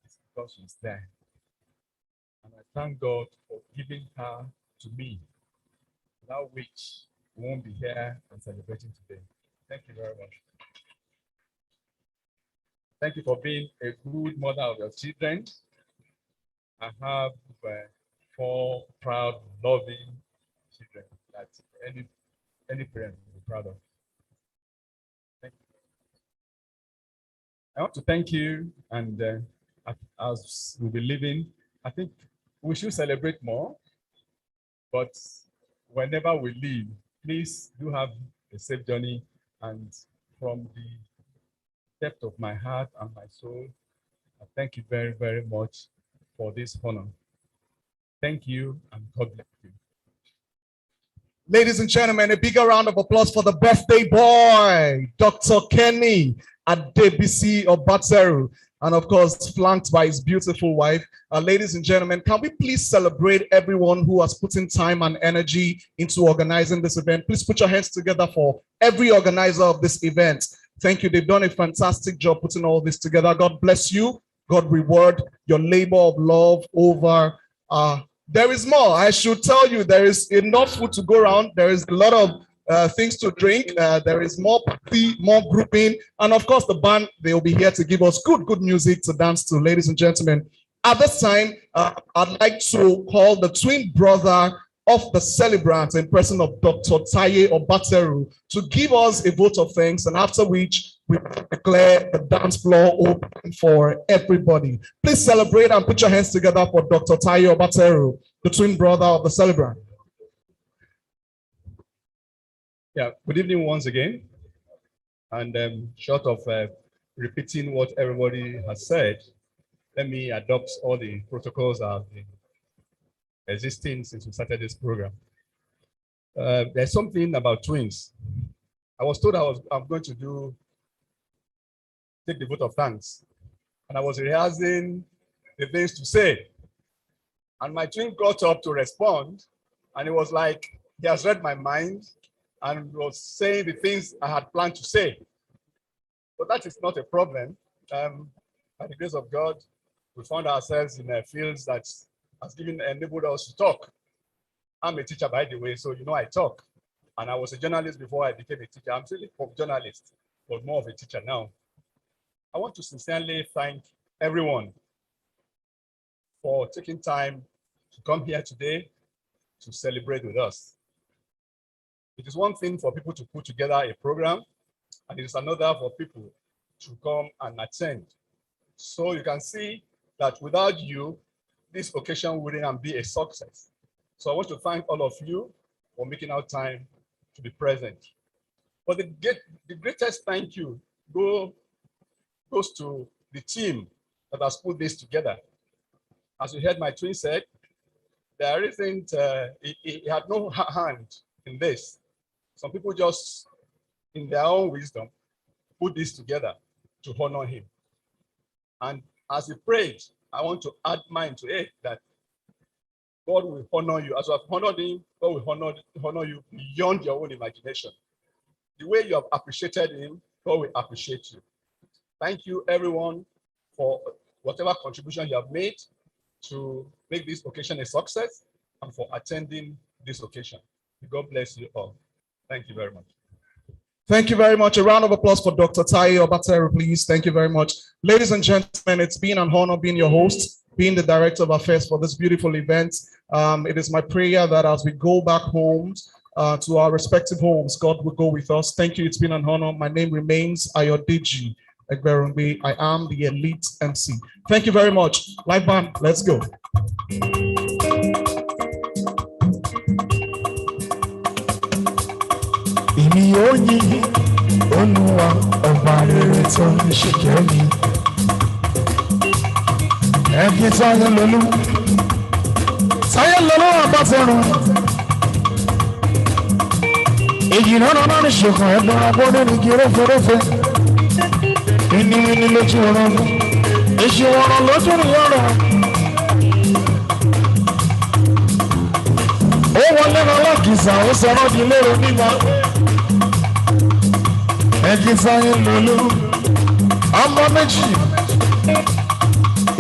is because she's there. And I thank God for giving her to me, without which we won't be here and celebrating today. Thank you very much. Thank you for being a good mother of your children. I have 4 proud, loving children that any parent will be proud of. Thank you. I want to thank you, and as we'll be leaving, I think we should celebrate more, but whenever we leave, please do have a safe journey, and from the depth of my heart and my soul, I thank you very, very much for this honor. Thank you, and God bless you. Ladies and gentlemen, a bigger round of applause for the birthday boy, Dr. Kennie Adebisi Obateru, and of course, flanked by his beautiful wife. Ladies and gentlemen, can we please celebrate everyone who has put in time and energy into organizing this event? Please put your hands together for every organizer of this event. Thank you. They've done a fantastic job putting all this together. God bless you. God reward your labor of love over. There is more. I should tell you, there is enough food to go around. There is a lot of things to drink. There is more party, more grouping. And of course, the band, they will be here to give us good music to dance to, ladies and gentlemen. At this time, I'd like to call the twin brother of the celebrant in person of Dr. Taye Obateru to give us a vote of thanks, and after which we declare the dance floor open for everybody. Please celebrate and put your hands together for Dr. Taye Obateru, the twin brother of the celebrant. Yeah, good evening once again. And short of repeating what everybody has said, let me adopt all the protocols that have been existing since we started this program. There's something about twins. I was told I'm going to take the vote of thanks. And I was rehearsing the things to say. And my twin got up to respond. And it was like he has read my mind and was saying the things I had planned to say. But that is not a problem. By the grace of God, we found ourselves in fields that has enabled us to talk. I'm a teacher, by the way, so you know I talk. And I was a journalist before I became a teacher. I'm still a journalist, but more of a teacher now. I want to sincerely thank everyone for taking time to come here today to celebrate with us. It is one thing for people to put together a program, and it is another for people to come and attend. So you can see that without you, this occasion wouldn't be a success. So I want to thank all of you for making out time to be present. But the greatest thank you goes to the team that has put this together. As you heard my twin said, there isn't, he had no hand in this. Some people just, in their own wisdom, put this together to honor him. And as he prayed, I want to add mine to it, that God will honor you. As you have honored him, God will honor you beyond your own imagination. The way you have appreciated him, God will appreciate you. Thank you, everyone, for whatever contribution you have made to make this occasion a success and for attending this occasion. God bless you all. Thank you very much. Thank you very much. A round of applause for Dr. Tayo Obateru, please. Thank you very much. Ladies and gentlemen, it's been an honor being your host, being the director of affairs for this beautiful event. It is my prayer that as we go back home to our respective homes, God will go with us. Thank you. It's been an honor. My name remains Ayodiji Egberungbe. I am the elite MC. Thank you very much. Live band, let's go. Èmi ò yìn Olúwa ọba rere tó ń ṣìkẹ́ mi. Ẹ̀kí Táyé Lolú Obateru. Èyí náà náà ní ṣèkùn ẹ̀dùn agbọ́dọ̀ ní kí réferéfe. Ìníwíní lójú ọ̀rọ̀ mi, èṣù ọ̀rọ̀ lójú rí ọ̀rọ̀. Ó wọlé lọ lọ́kìsà, ó sọ̀rọ̀ di lérò nígbà. Ẹ̀kí Táyé Lolú ọmọ méjì.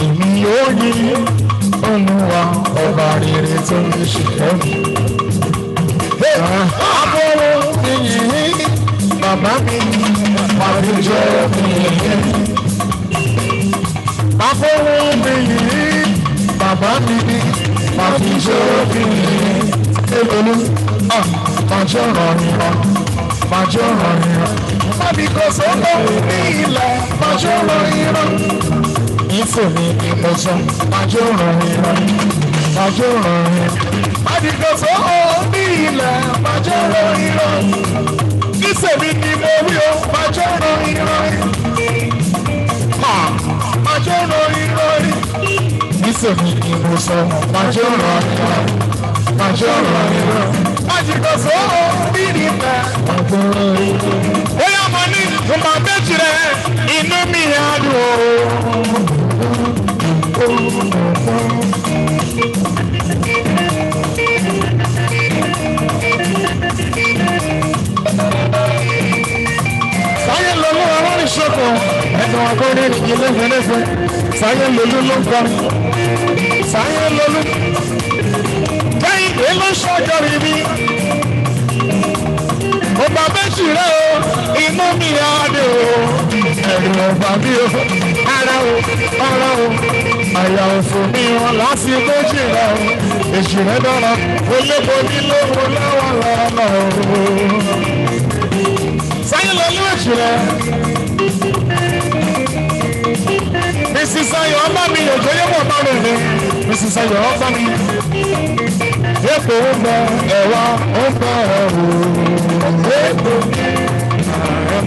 Èmi yóò yìn Olúwa ọba rere tó ń ṣìkẹ́ mi. Àbọ̀wọ̀ ìyìn bàbá mi máa fi jẹ́ mi. Àbọ̀wọ̀ ìyìn bàbá mi máa fi jẹ́ mi. Èlòlú máa jẹ́ ọ̀rọ̀ ìran, máa jẹ́ ọ̀rọ̀ ìran. Mábì kò sọ́kọ̀ ní ilẹ̀ máa jẹ́ ọ̀rọ̀ ìran. Ìfòmí ni mo sọ, máa jẹ́ ọ̀rọ̀ ìran, máa jẹ́ ọ̀rọ̀ ìran. Mábì kò sọ́kọ̀ ní ilẹ̀ máa jẹ́ ọ̀rọ̀ ìran. Ìfòmí ni mo wí o, máa jẹ́ ọ̀rọ̀ ìran. Máa jẹ́ ọ̀rọ̀ ìran. Ìfòmí ni mo sọ, máa jẹ́ ọ̀rọ̀ ìran, máa jẹ́ ọ̀rọ̀ ìran. Mábì kò sọ́kọ̀ ní ilẹ̀ máa jẹ́ ọ̀rọ̀ ìran. Ó yá mọ ní ìgbà méjì rẹ̀, inú mi á dùn o. Táyé Lolú ọ̀rọ̀ ìṣòkò, ẹ̀dùn àgọ́rí ìdílé fẹ́lẹ́fẹ́. Táyé Lolú ló ń kọrin. Táyé Lolú. Kẹ́hìndé ló ṣọ́jọ́ rí mi. Ọba méjì rẹ̀ o, inú mi á dé o. Ẹ̀rù ọba mi o, ara o, àyà òfò mi wọn láti méjì rẹ̀ o. Èṣù rẹ̀ dára, olóko nílò láwọn lọ́nà o. Táyé Lolú èṣù rẹ̀. Mrs. Ayọ̀ ọba mi ò jẹ́ yẹ́wọ̀ ọba rẹ̀ mi. Mrs. Ayọ̀ ọba mi. Epo ń bẹ, ẹ̀wà ń bẹ ẹ̀rù. Epo ń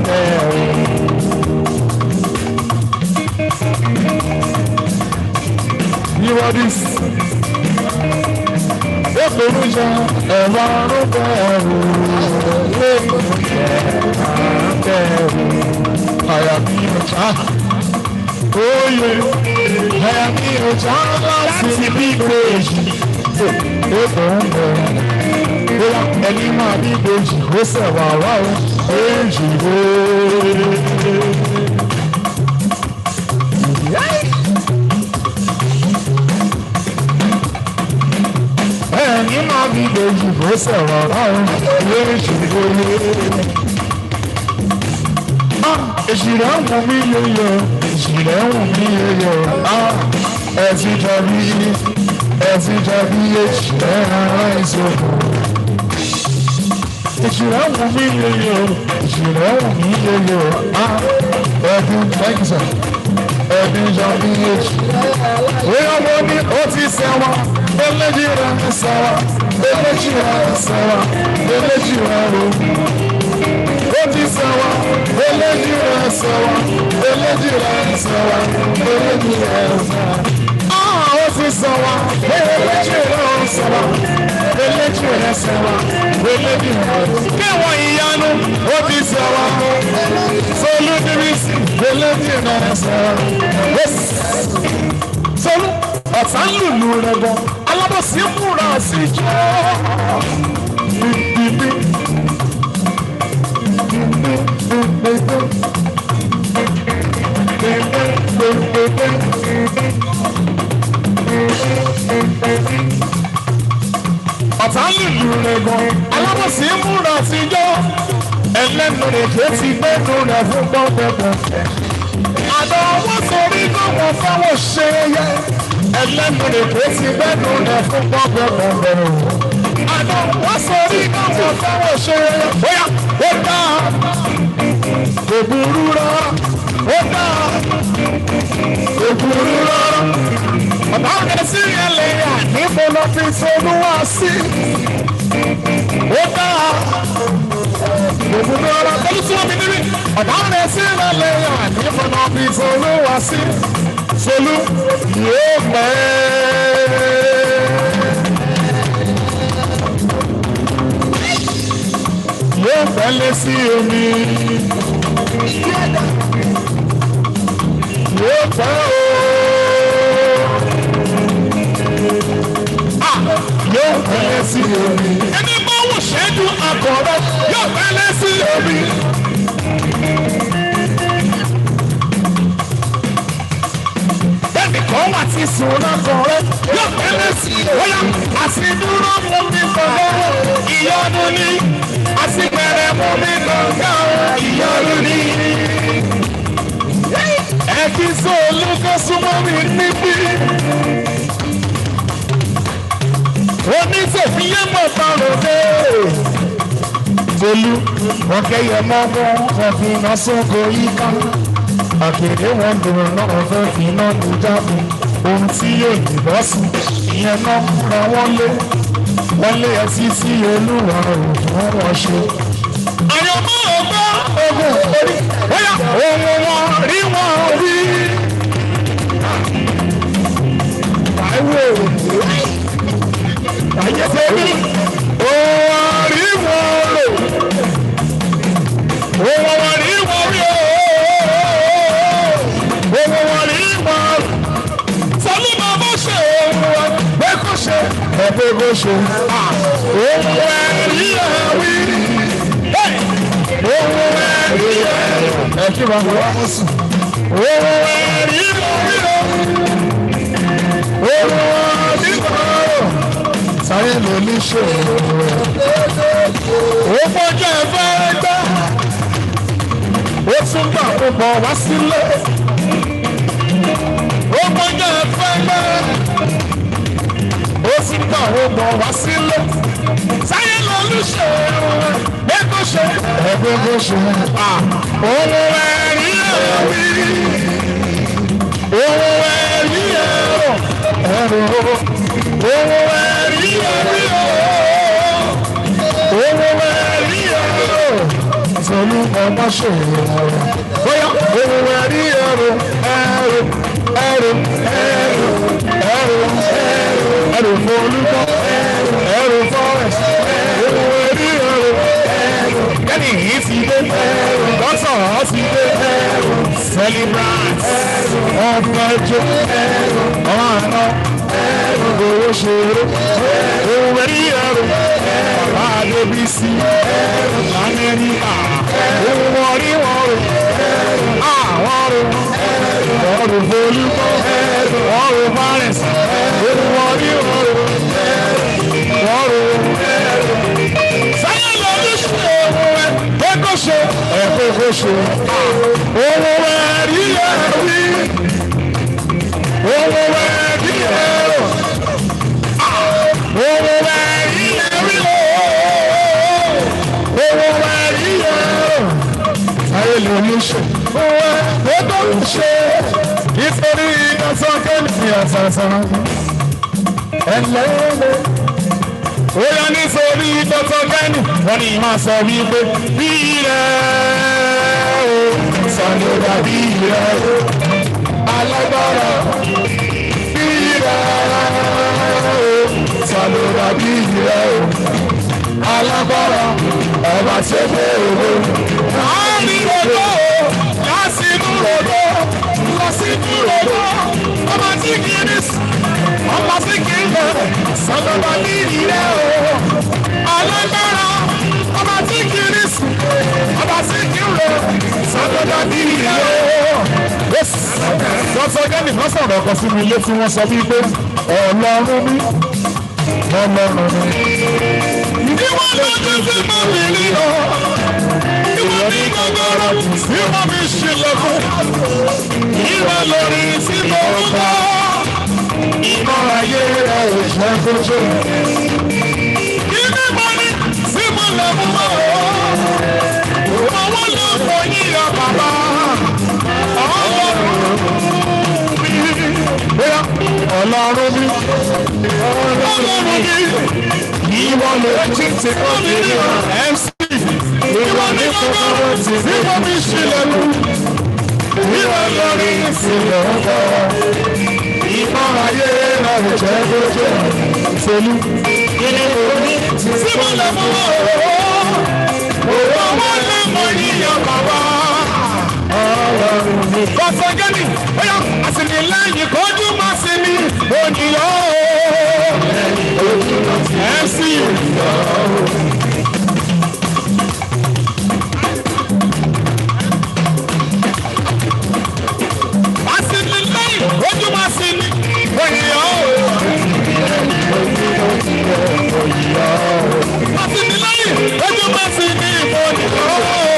bẹ ẹ̀rù. You are this. Epo ń jẹ, ẹ̀wà ń bẹ ẹ̀rù. Epo ń jẹ, ẹ̀wà ń bẹ ẹ̀rù. Àyà mi ò já. Oye, àyà mi ò já láti bí ìgbéjì. Epo ń bẹ. Bóyá ẹni máa bí ìgbéjì, ó sẹ̀wà wá o. Èjì o. Ẹni máa bí ìgbéjì, ó sẹ̀wà wá o. Èjì o. Èṣìrẹ́ ń wù mí yóyó, èṣìrẹ́ ń wù mí yóyó. Ẹ̀sìn jọ̀bí èṣìrẹ́ ara ìṣòro. ìṣirò wù mí yeye o ìṣirò wù mí yeye o ẹdun thank you sir ẹdun jọbi èjì wíwọ́n mo ní ó ti sẹ́wọ́ eléjì rẹ̀ ń sẹ́wọ́ eléjì rẹ̀ ń sẹ́wọ́ eléjì rẹ̀ rò ó ti sẹ́wọ́ eléjì rẹ̀ ń sẹ́wọ́ eléjì rẹ̀ ń sẹ́wọ́ eléjì rẹ̀ ń sẹ́wọ́. Ó ti sẹ́wọ́ eléjì rẹ̀ ń sẹ́wọ́ eléjì rẹ̀ sẹ́wọ́ eléjì rẹ̀ kéwọ́n ìyanu ó ti sẹ́wọ́ Solu Adebisi eléjì rẹ̀ sẹ́wọ́ Solu ọ̀tá ń lùlù rẹ̀ gan alábọ̀sí múra sí jọ́ bíbí. Ọ̀tá ń lùlù rẹ̀ gan alábọ̀sí múra sí jọ́ ẹlẹ́nu rẹ̀ ti gbẹ́nu rẹ̀ fún gbọ́dọ̀gbọ̀fẹ́. Àná wọ́n sọrí náà wọ́n fáwọn ṣe yẹ ẹlẹ́nu rẹ̀ ti gbẹ́nu rẹ̀ fún gbọ́dọ̀gbọ̀fẹ́. Àná wọ́n sọrí náà wọ́n fáwọn ṣe yẹ bóyá ó dá kò burú rárá ó dá kò burú rárá. Ọ̀tá ọ̀gá sí ẹlẹ́yà níbo lọ fi solúwa sí. Ó dá òbúdó ọ̀rọ̀ tẹ́lú tí wọ́n fi níbí. Ọ̀tá ọ̀gá sí ẹlẹ́yà níbo lọ fi solúwa sí. Solú yóò pẹ́. Yóò pẹ́ lé sí omi. Yóò pẹ́ o. Yóò pẹ́ sí omi. Ẹni bá wù ṣẹ́jú akọ̀rọ̀ yóò pẹ́ sí omi. Bẹ́ẹ̀ni kan wà tí sùn akọ̀rọ̀ yóò pẹ́ sí omi. Àsìdúró mú mi kọ̀ọ̀kan ìyọnu ni. Àsìgbẹ̀rẹ̀ mú mi kọ̀ọ̀kan ìyọnu ni. Ẹ kí Solu kó súnmọ́ mi níbí. Oníṣòfìyé mọ̀ tọrọ dé. Solu wọn kẹyẹ mọ́ wọn fi iná sóko yíká. Àkèrè wọn dùn náà fẹ́ fi iná tó jáde. Ohun tí yóò yìnbọn sí ìyẹn náà múra wọ́n lé. Wọ́n lé ẹtí sí Olúwa òfin wọn ṣe. Àyọ̀mọ́ ọgbà ogun orí bóyá ohun wọn rí wọn rí. Báwo àyè tẹ́lẹ̀ ohun rí wọn lò. Ohun wọn rí wọn rí o. Ohun wọn rí wọn lò. Sọlú máa bọ́ ṣe ohun wọn pé kó ṣe ẹ̀fẹ́ kó ṣe. Ohun ẹ̀rí ẹ̀rí. Ohun ẹ̀rí ẹ̀rí. Ẹ kí wọ́n wá mú sùn. Ohun ẹ̀rí ẹ̀rí. Ohun ẹ̀rí ẹ̀rí. Sáyé ló ní ṣòro. Ó fọjọ́ ẹ̀fẹ́ gbá. Ó tún gbà púpọ̀ wá sílé. Ó fọjọ́ ẹ̀fẹ́ gbá. Ó sì gbà púpọ̀ wá sílé. Sáyé ló ní ṣòro. Ẹgbẹ́ ṣe. Ẹgbẹ́ bó ṣe. Ohun ẹ̀rí ẹ̀rí. Ohun ẹ̀rí ẹ̀rọ. Ẹ̀rọ. Ohun ẹ̀rí ẹ̀rí o. Ohun ẹ̀rí ẹ̀rọ. Sọlú ọmọ ṣòro ọ̀rọ̀. Bóyá ohun ẹ̀rí ẹ̀rọ. Ẹ̀rọ. Ẹ̀rọ. Ẹ̀rọ. Ẹ̀rọ. Ẹ̀rọ fọlúkọ. Ẹ̀rọ fọrẹ̀s. Ohun ẹ̀rí ẹ̀rọ. Kennie yìí ti dé. Dọ́tọ̀ ti dé. Celebrant. Ọ̀pọ̀ ẹjọ́. Ọ̀hánà. Owó ṣeré. Ohun ẹ̀rí ẹ̀rọ. Adebisi. Amẹ́ríkà. Ohun wọ̀rí wọ̀rọ̀. Àwọn ọ̀rọ̀ folúkọ. Ọ̀rọ̀ Paris. Ohun wọ̀rí wọ̀rọ̀. Wọ̀rọ̀. Sáyẹn lọ ní ṣe ohun ẹ̀. Ẹ̀kọ́ ṣe. Ẹ̀kọ́ ṣe. Ohun ẹ̀rí ẹ̀rí. Ohun ẹ̀rí ẹ̀rọ. Ohun ẹ̀rí ẹ̀rí o. solution. Ó tó ń ṣe nítorí ìdásán kẹ́mi àṣàṣàn. Ẹlẹ́lẹ́. Ó yá nítorí ìdásán kẹ́mi. Wọ́n ní máa sọ wípé bí rẹ̀ o, sàlódà bí rẹ̀ o, alágbára bí rẹ̀ o, sàlódà bí rẹ̀ o, alágbára ọba tí ó gbé owó. Láàrin odò, lásìkò odò, lásìkò odò, ọba tí kì í ní ọba tí kì í lọ, sàlódà bí rẹ̀ o, alágbára ọba tí kì í ní ọba tí kì í lọ, sàlódà bí rẹ̀ o. Dọ́sọ̀ Kennie kan sọ̀rọ̀ kan sí mi ilé tí wọ́n sọ wípé Ọlọ́run mi, Ọlọ́run mi. Ìwọ ló ti fi mọ́ mi lílọ, ìwọ ní gbọ́gbọ́rọ̀ tí wọ́n fi ṣílẹ̀kùn, ìwọ lórí tí mo ń bọ̀, ìmọ̀ ayé rẹ̀ ò jẹ́ kójú. Ìní mo ní tí mo lè mú wá o, àwọn ló mọ yíyọ bàbá, Ọlọ́run mi, Ọlọ́run mi, Ọlọ́run mi. Ìwọ ló ti ti kọ́ mi ní MC. Ìwọ ní kọ́kọ́rọ́ tí wọ́n fi ṣílẹ̀kùn. Ìwọ lórí ìsìnlẹ̀ ọkọ̀. Ìmọ̀ ayé náà lè jẹ́ bójú. Ìṣèlú. Tí mo lè mú òwò. Òwò wọn lè mọ yíyan bàbá. Dọ́sọ̀ Kennie, bóyá àtìlẹ́yìn kojú máa ṣe ní ònìyàn. MC. Àtìlẹ́yìn kojú máa ṣe ní ònìyàn. Àtìlẹ́yìn kojú máa ṣe ní ònìyàn.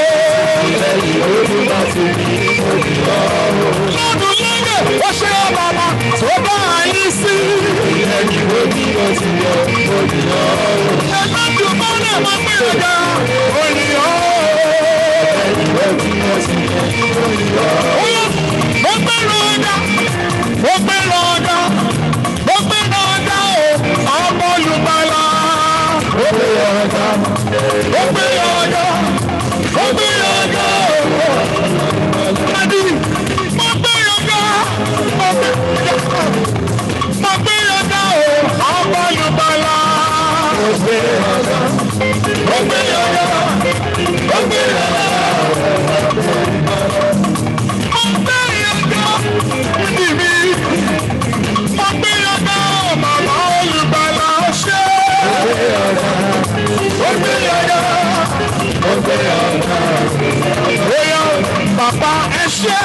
Lọ́dún lẹ́yìn ó ṣe bàbá tó bá yín sí. Ẹlọ́dún bá lè mọ pé ọjà òyìnbó. Mo gbẹ́rọ ọjà, mo gbẹ́rọ ọjà, mo gbẹ́rọ ọjà o, ọmọ olùgbàlà. Mo gbẹ́rọ ọjà, mo gbẹ́rọ ọjà, mo gbẹ́rọ ọjà o. Madi, mo gbẹ́rọ ọjà, mo gbẹ́rọ ọjà. Mo gbé ọjà o, ọmọ olùgbàlà. Mo gbé ọjà, mo gbé ọjà, mo gbé ọjà. Mo gbé ọjà níbi, mo gbé ọjà o, màmá olùgbàlà ṣe. Mo gbé ọjà, mo gbé ọjà. Bóyá bàbá ẹ ṣé,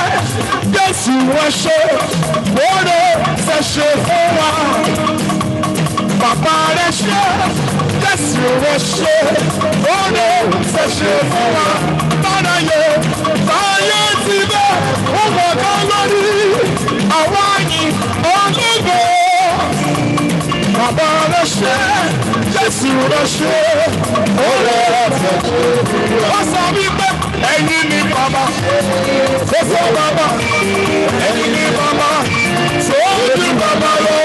Jésù ẹ ṣé, bóde ṣe ṣe fún wa. Bàbá rẹ ṣé, Jésù ẹ ṣé, bóde ṣe ṣe fún wa. Bára yẹ, báyé ti bẹ́, ó mọ̀ ká lórí, àwa yìí ológo. Bàbá rẹ ṣé, Jésù rẹ ṣé, ó lè fẹ́ ṣe. Wọ́n sọ wípé ẹ̀yin ni bàbá, ó sọ bàbá, ẹ̀yin ni bàbá, sóòtú bàbá lọ.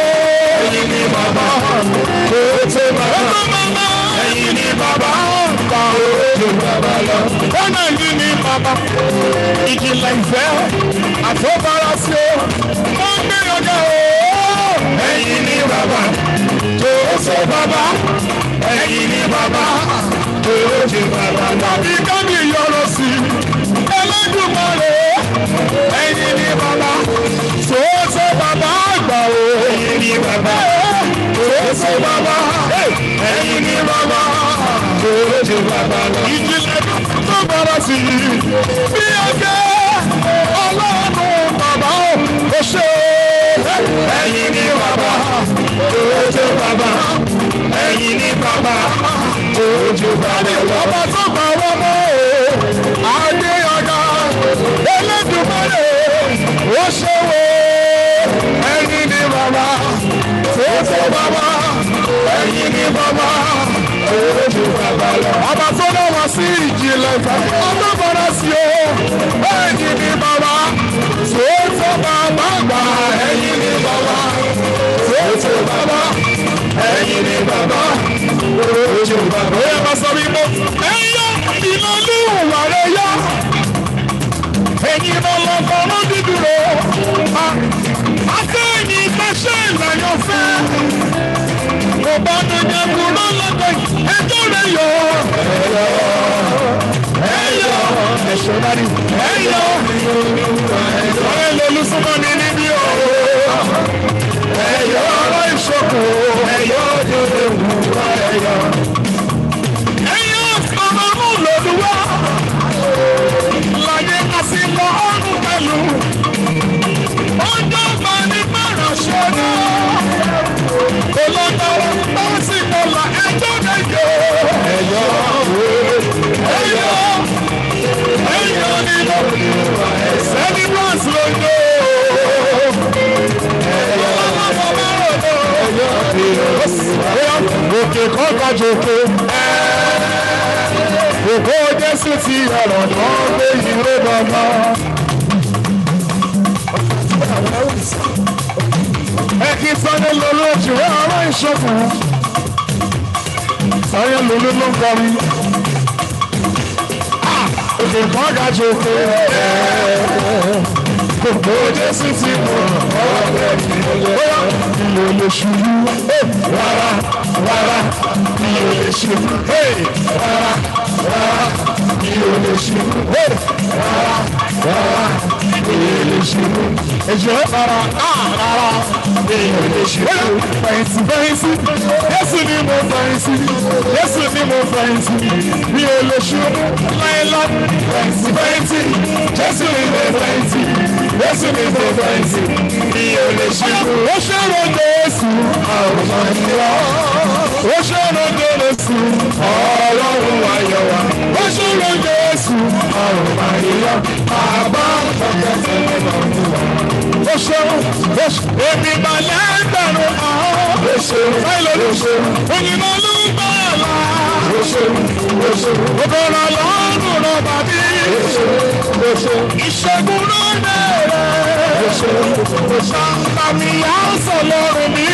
Ẹ̀yin ni bàbá, sóòtú bàbá, ẹ̀yin ni bàbá, sóòtú bàbá lọ. Bọ́nà yìí ni bàbá, ìjìnlẹ̀ ìfẹ́, àtọ́bára sí o, wọ́n ń gbé ọjà o. Ẹ̀yin ni bàbá, sóòtú bàbá, ẹ̀yin ni bàbá, sóòtú bàbá lọ. Tàbí kábí yọrọ sí Ẹlẹ́dùmarè, ẹ̀yin ni bàbá, sóòtú bàbá àgbà o. Ẹ̀yin ni bàbá, sóòtú bàbá, ẹ̀yin ni bàbá, sóòtú bàbá lọ. Ìjìnlẹ̀ tó bọ̀rọ̀ sí bí ọjọ́ Ọlọ́run bàbá o ṣe. Ẹ̀yin ni bàbá, sóòtú bàbá, ẹ̀yin ni bàbá, sóòtú bàbá lọ. Ọba tó gbà wọ́n mọ́ o, adé ọ̀gá Ẹlẹ́dùmarè ó ṣe wo. Ẹ̀yin ni bàbá, sóòtú bàbá, ẹ̀yin ni bàbá, sóòtú bàbá lọ. Ọba tó náà wá sí ìjìnlẹ̀. lẹ́ka ọmọ bọ̀dá sí o ẹ̀yin ni bàbá sòótọ́ bàbá gbà ẹ̀yin ni bàbá sòótọ́ bàbá ẹ̀yin ni bàbá ojú bàbá. Ó yẹ ká sọ wípé ẹ̀yọ́ ìlọlúwà rẹ̀ yá ẹ̀yin lọ́lọ́kọ̀ọ́rọ́ dídúró akẹ́yìn ìgbésẹ̀ ìlànà fẹ́ kò bá dẹ̀jẹ̀ kúrò lọ́dọ̀ ẹjọ́ rẹ̀ yọ. Ẹ̀yọ́ ẹ̀ṣọ́ dárí ẹ̀yọ́ ọ̀rẹ́ lólu súnmọ́ mi níbí o. Ẹ̀yọ́ ọ̀rọ̀ ìṣòkò ẹ̀yọ́ òjòjò wúwa ẹ̀yọ́. Ẹ̀yọ́ ọ̀rọ̀ mú lòdùwà láyé àsìkò ọ̀run pẹ̀lú ọjọ́ ìbáni márùn ṣe náà olóńtàwọ̀ bá sì kọlà ẹjọ́ dẹ̀jọ́. Ẹ̀yọ́ nínú ẹ̀sẹ̀ni bronze lójó. Òkè kọ́kọ́ jòkó òkò Jésù ti ọ̀rọ̀ náà gbé ìró bàbá. Ẹ kí Sunday lolú ojú ọ̀rọ̀ ìṣòfò. Sunday lolú ló ń kọrin. Òkè kọ́kọ́ jòkó òkò Jésù ti ọ̀rọ̀ ìlò lè ṣubú. Rárá rárá ìlò lè ṣubú. Rárá rárá ìlò lè ṣubú. Rárá rárá ìlò lè ṣubú. Ẹ̀jẹ̀ rárá rárá ìlò lè ṣubú. Fẹ̀yìntì fẹ̀yìntì Jésù ni mo fẹ̀yìntì Jésù ni mo fẹ̀yìntì mi ò lè ṣubú láéláé. Fẹ̀yìntì fẹ̀yìntì Jésù ni mo fẹ̀yìntì Jésù ni mo fẹ̀yìntì mi ò lè ṣubú. Ó ṣòro Jésù àwọn ọmọ ìlú. Ó ṣòro Jésù Ọlọ́run ayọ̀ wa. Ó ṣòro Jésù àwọn ọmọ ìlú. Bàbá ọ̀kẹ́ tẹ̀lé lọ́wọ́ wa. Ó ṣòro èmi balẹ̀ ẹgbẹ̀rún ọ̀hún. Ó ṣòro báyìí lórí òyìnbó ló ń bá a la. Ó ṣòro òkòrò lọ́rùn náà bàbí. Ìṣègùn ló ń bẹ̀rẹ̀. Sàmì yà ń sọ lọ́rùn mi.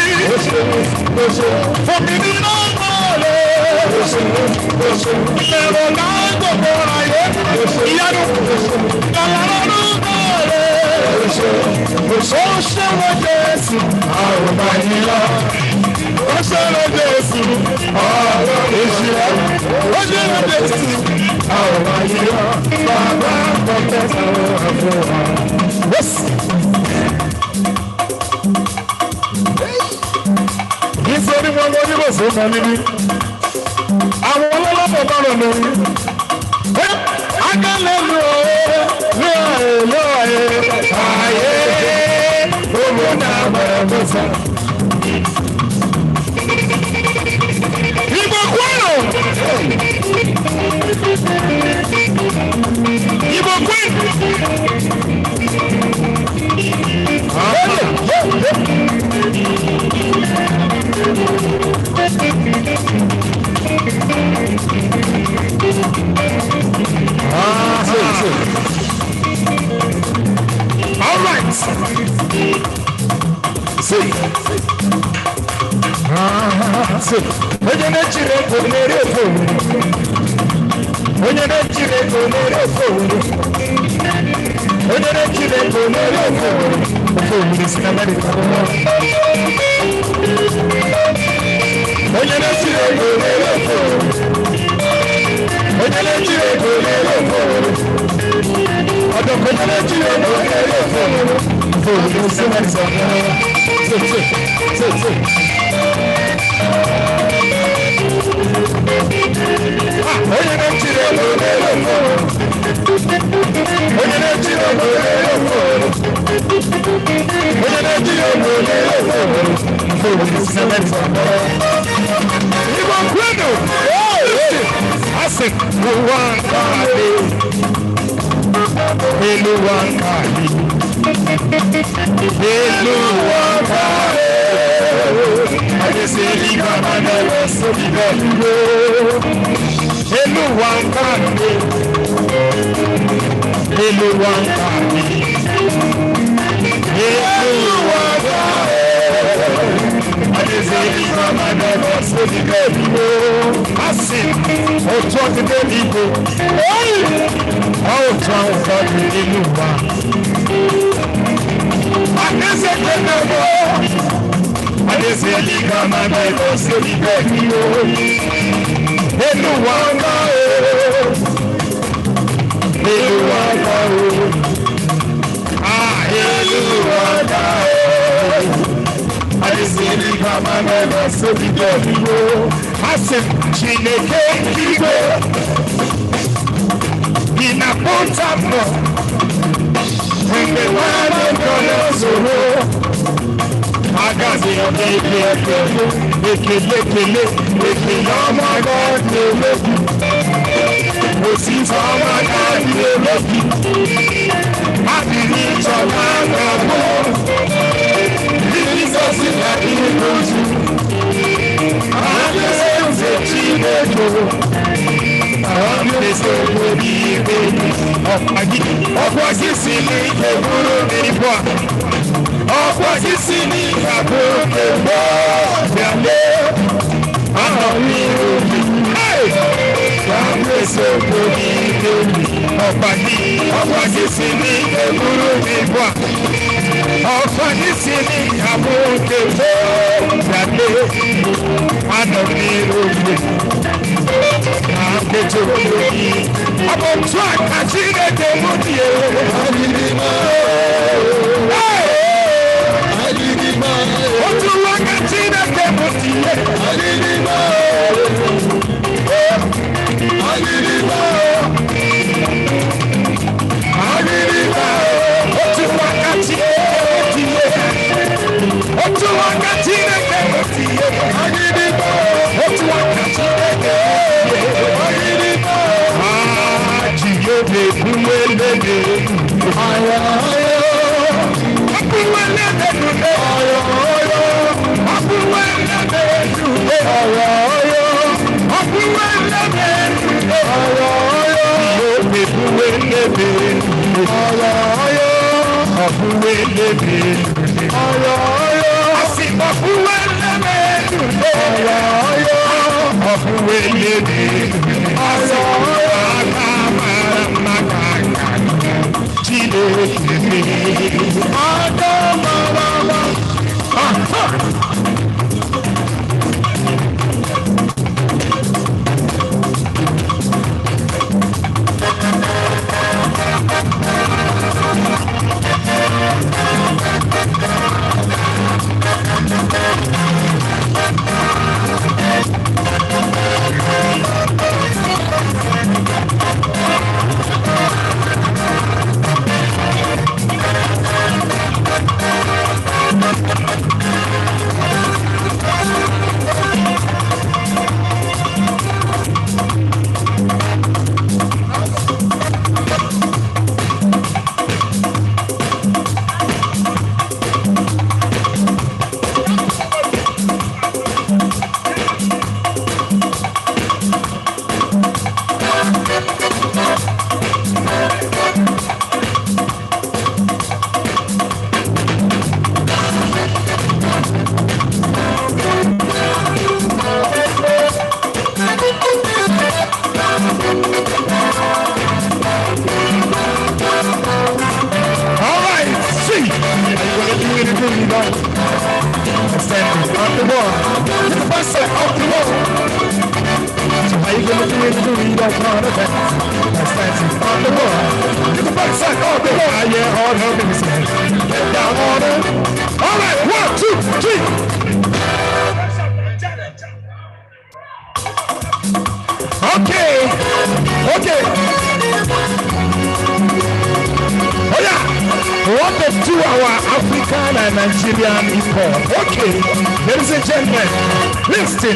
Fòmí ní nọ́mbà rẹ̀. Ìlẹ̀rọ̀ náà gbogbo ayé. Ìyanu kàlàrà nọ́mbà rẹ̀. Ó ṣẹ́wọ́ Jésù àwọn ọba yìí lọ. Ó ṣẹ́wọ́ Jésù ọ̀rọ̀ ìṣẹ́. Ó ṣẹ́wọ́ Jésù àwọn ọba yìí lọ. Bàbá kọ̀ọ̀kẹ́ sọ̀rọ̀ àbúrò wa. Nítorí wọn lọ ní bòsó kan níbí. Àwọn ọlọ́lọ́pọ̀ bá rọ̀ lórí. Akẹ́lẹ́ lu ayé owó náà bẹ̀rẹ̀ tó sọ. Ìbò kwẹ́rù. Ìbò kwẹ́rù. All right. See. Onye na-echiri ego na-eri ofe owuwe. Onye na-echiri ego na-eri ofe owuwe. Onye na-echiri ego na-eri ofe owuwe. Ofe owuwe si na Amerika. Onye na-echiri ego na-eri ofe owuwe. Onye na-echiri ego na-eri ofe owuwe. Ọdọ onye na-echiri ego na-eri ofe owuwe. Ofe owuwe si na Amerika. Onye na-echiri ego na-eri ofe owuwe. Onye na-echiri ego na-eri ofe owuwe. Onye na-echiri ego na-eri ofe owuwe. Ofe owuwe si na Amerika. Igbo kwenu. Asị ụwa nke anyị. Elu ụwa nke anyị.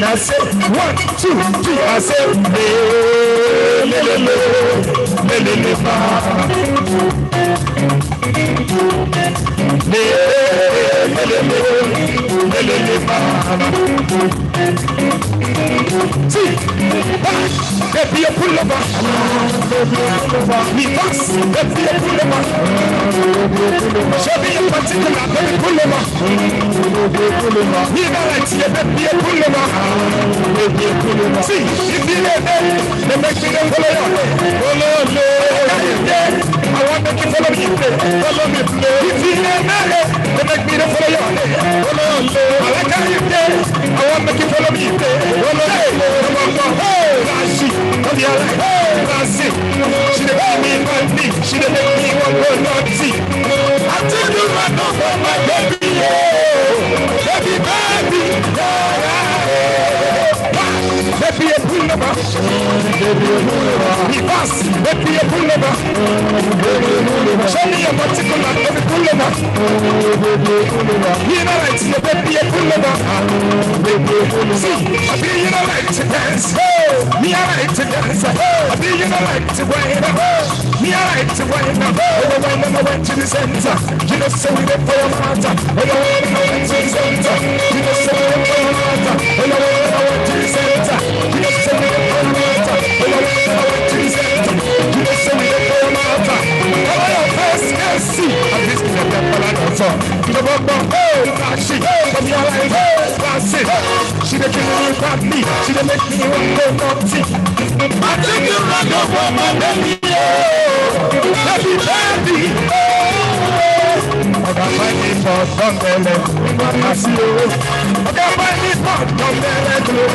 I said 1, 2, 3. I said le, See, there be a pullover. We pass, there be a pullover. Show me a particular, there be a pullover. We not like see, there be a pullover. See, if you let them, they make me them follow you. Follow me. I want to keep follow me. Follow me. If you let them, they make me them follow you. Follow me. I like how you did. I want to keep follow me. Follow me. Hey, Rashi. Hey, Rashi. She done make me one thing. She done make me one word not see. I took you right now for my baby. Baby, baby. Baby, a pullover. We pass. Baby, a pullover. Show me a particular. Baby, pullover. You know like to baby, a pullover. See, I feel you know like to dance. Me, I like to dance. I feel you know like to wind up. Me, I like to wind up. When I went to the center, you know, so we went for your matter. When I went to the center, you know, so we went for your matter. When I went to the center, you know, so we went for your matter. When I went to the center, you know, so we went for your matter. All your first see, I'm just going to get for that also. The bumper, she, from your life, that's it. She done kill me about me. She done make me one go naughty. I think you run over my baby, baby, baby. I got my name for Dumbele, I see you. I got my name for Dumbele, I see you.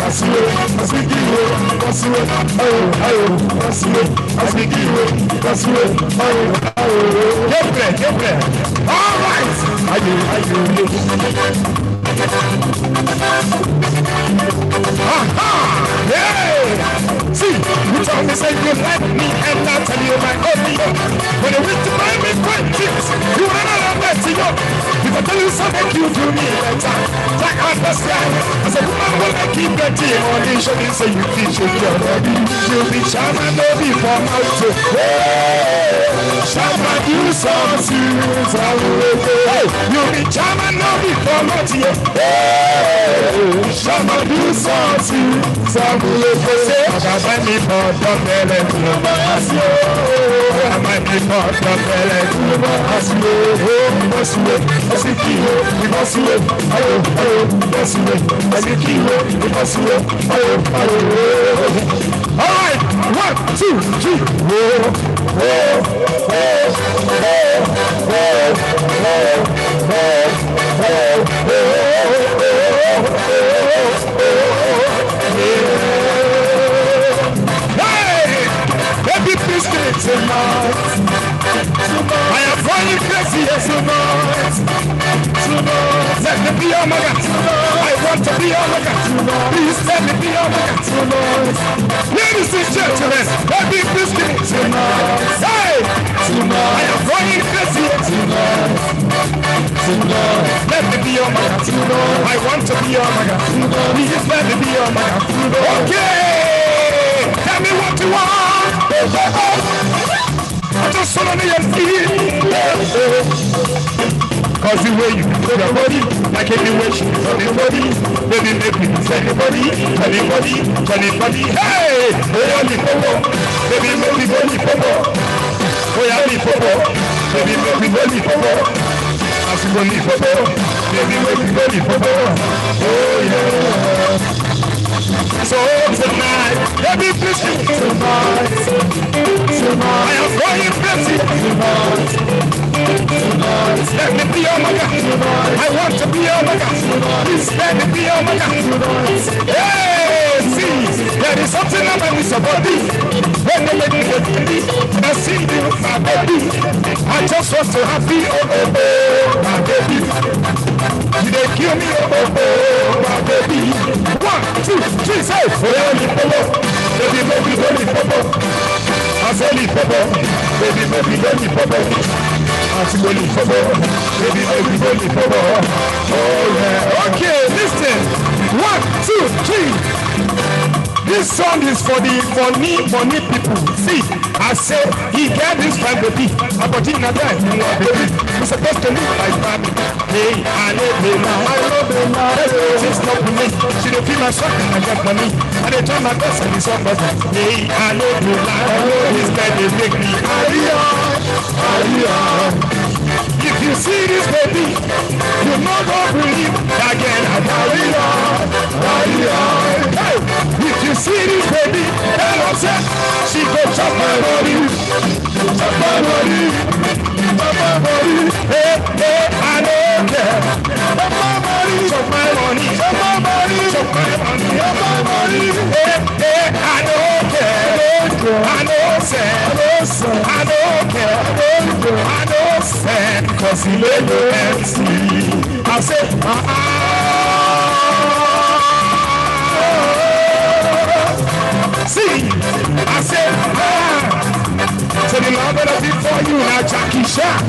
I see you. I see you. Oh, I see you. I see you. I see you. Oh. Get ready. All right. Are you? Yeah. See, you told me say you like me and I tell you my only. When you wish to buy me questions, you run out of that to you. If I tell you something, you do me better. Like I understand. I said, woman will not keep getting audition. You say you teach your body. You'll be charming, no be from out to. Shama do something. Hey, you'll be charming, no be from out to. Shama do something. I might be for the belly. I might be for the belly. All right, 1, 2, 3. Baby, please give it tonight. I am going crazy tonight. Let me be your mother. I want to be your mother. Please let me be your mother tonight. Ladies and gentlemen, baby, please give it tonight. Hey, I am going crazy tonight. Let me be your mother. I want to be your mother. Please let me be your mother. Okay, tell me what you want. I just want to be your feet. Cause the way you put your body, like anyway she is on the body, baby, make me say anybody, hey, oh, only popo, baby, make me only popo, oh, only popo, baby, make me only popo, as you only popo, baby, make me only popo, oh yeah. So tonight, baby, please give me tonight. I am going crazy tonight. Let me be your mother. I want to be your mother. Please let me be your mother. Hey, see, there is something about this body. When they make me get ready, I see you, my baby. I just want to have you, my baby. They kill me, my baby. 1, 2, 3, say, baby, baby, I say, baby, baby, Oh yeah. Okay, listen. 1, 2, 3. This song is for the money people. See, I say he get this fine baby. But in a time, baby, we're supposed to live like family. Hey, I love you now. She's not with me. She don't feel my son and I get money. And they turn my best and it's all but hey, I love you now. This guy they make me If you see this baby, you know don't believe again. Hey, if you see this baby, tell her say she go chop my body, chop my body, chop my body. Hey, hey, I don't care. Chop my body, chop my money, chop my body, chop my money, chop my money. Hey, hey, I don't care. I don't say, I don't care. I don't say, cause he made no MC. I say, see, I said, so the love that I did for you, now Jackie Chan.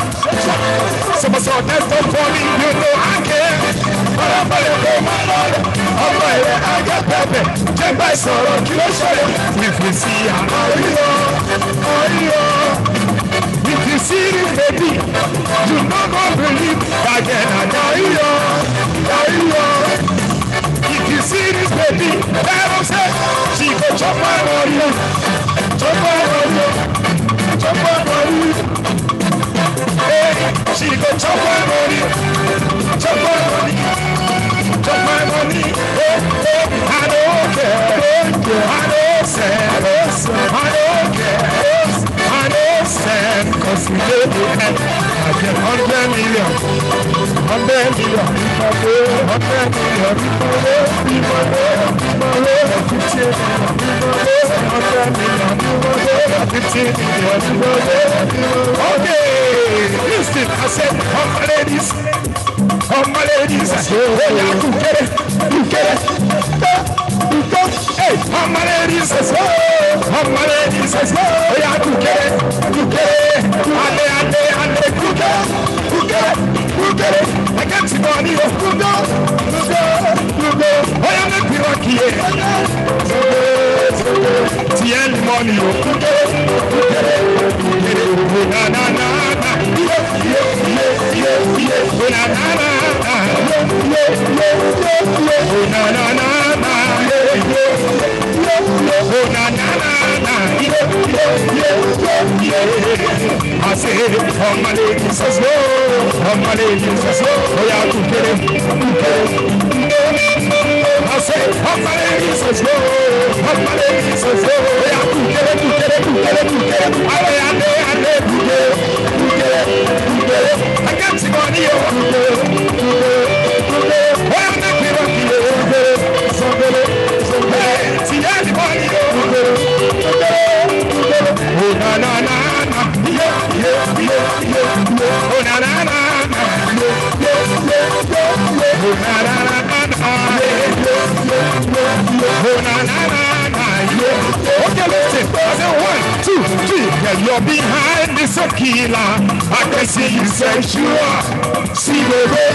So my son, that's not falling, you know I care. But I'm gonna go, my lord. Oh, my, I got Pepe. Jump by sorrow, kilo shade. If you see, if you see this baby, you not gonna believe again. If you see this baby, let them say, she go chop my money, chop my money, chop my money. Hey, she go chop my money, chop my money, chop my money. Hey, hey, I don't care, I don't say, I don't care, I don't say, cause we live in heaven. I get 100 million, 100 million, 100 million, 50 million. Okay, listen, I said, my ladies, I said, you get it, hey, my ladies, I said, oh, yeah, you get it, you get it, I got you money, you go, oh, yeah, make me rock here, tiens money, you get it, I say, oh my ladies, let's go. Oh my ladies, let's go. Oh yeah, you get it. I say, oh my ladies, let's go. Oh my ladies, let's go. Oh yeah, you get it. I got you money, oh yeah, make me rock you. Hey, see anybody, oh na na na, yeah, oh na na na, oh na na na, okay, listen, I said 1, 2, 3, yeah, you're behind this killer. I can see you sexual. See baby,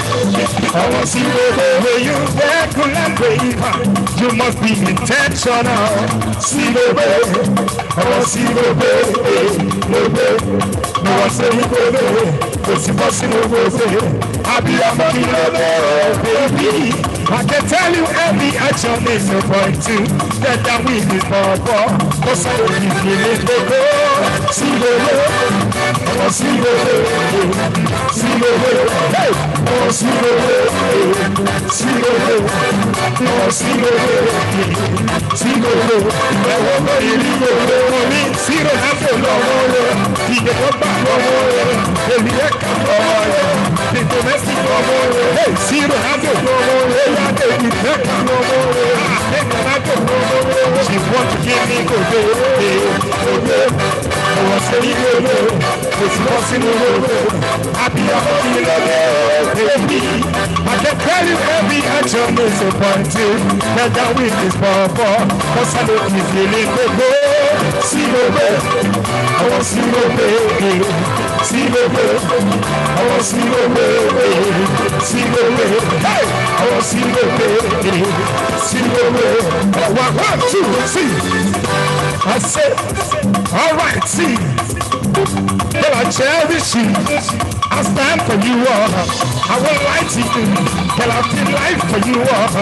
I want to see baby, where you there, baby. You must be intentional. See baby, I want to see baby, no one say baby, it's impossible baby. I be a baby. I can tell you every action is a point to that I win this ball, cause I don't need feeling to go. See baby, oh see baby, see baby, hey, oh see baby, see baby, oh see baby, see baby. I won't go in the see the half of the he get up back the domestic hey, see the half of the she want to give me good I was saying it's possible. I be a baby. I can tell you every action is a point to that I win this ball, cause I don't be feeling good. See the way, I want to see the way. see the way. I want to see the way. See the way. Hey, I want to see the way. See the way. One, two, see. I said, all right, see. Well, I cherish you. I stand for you all. I will lie to you. Well, I feel life for you all.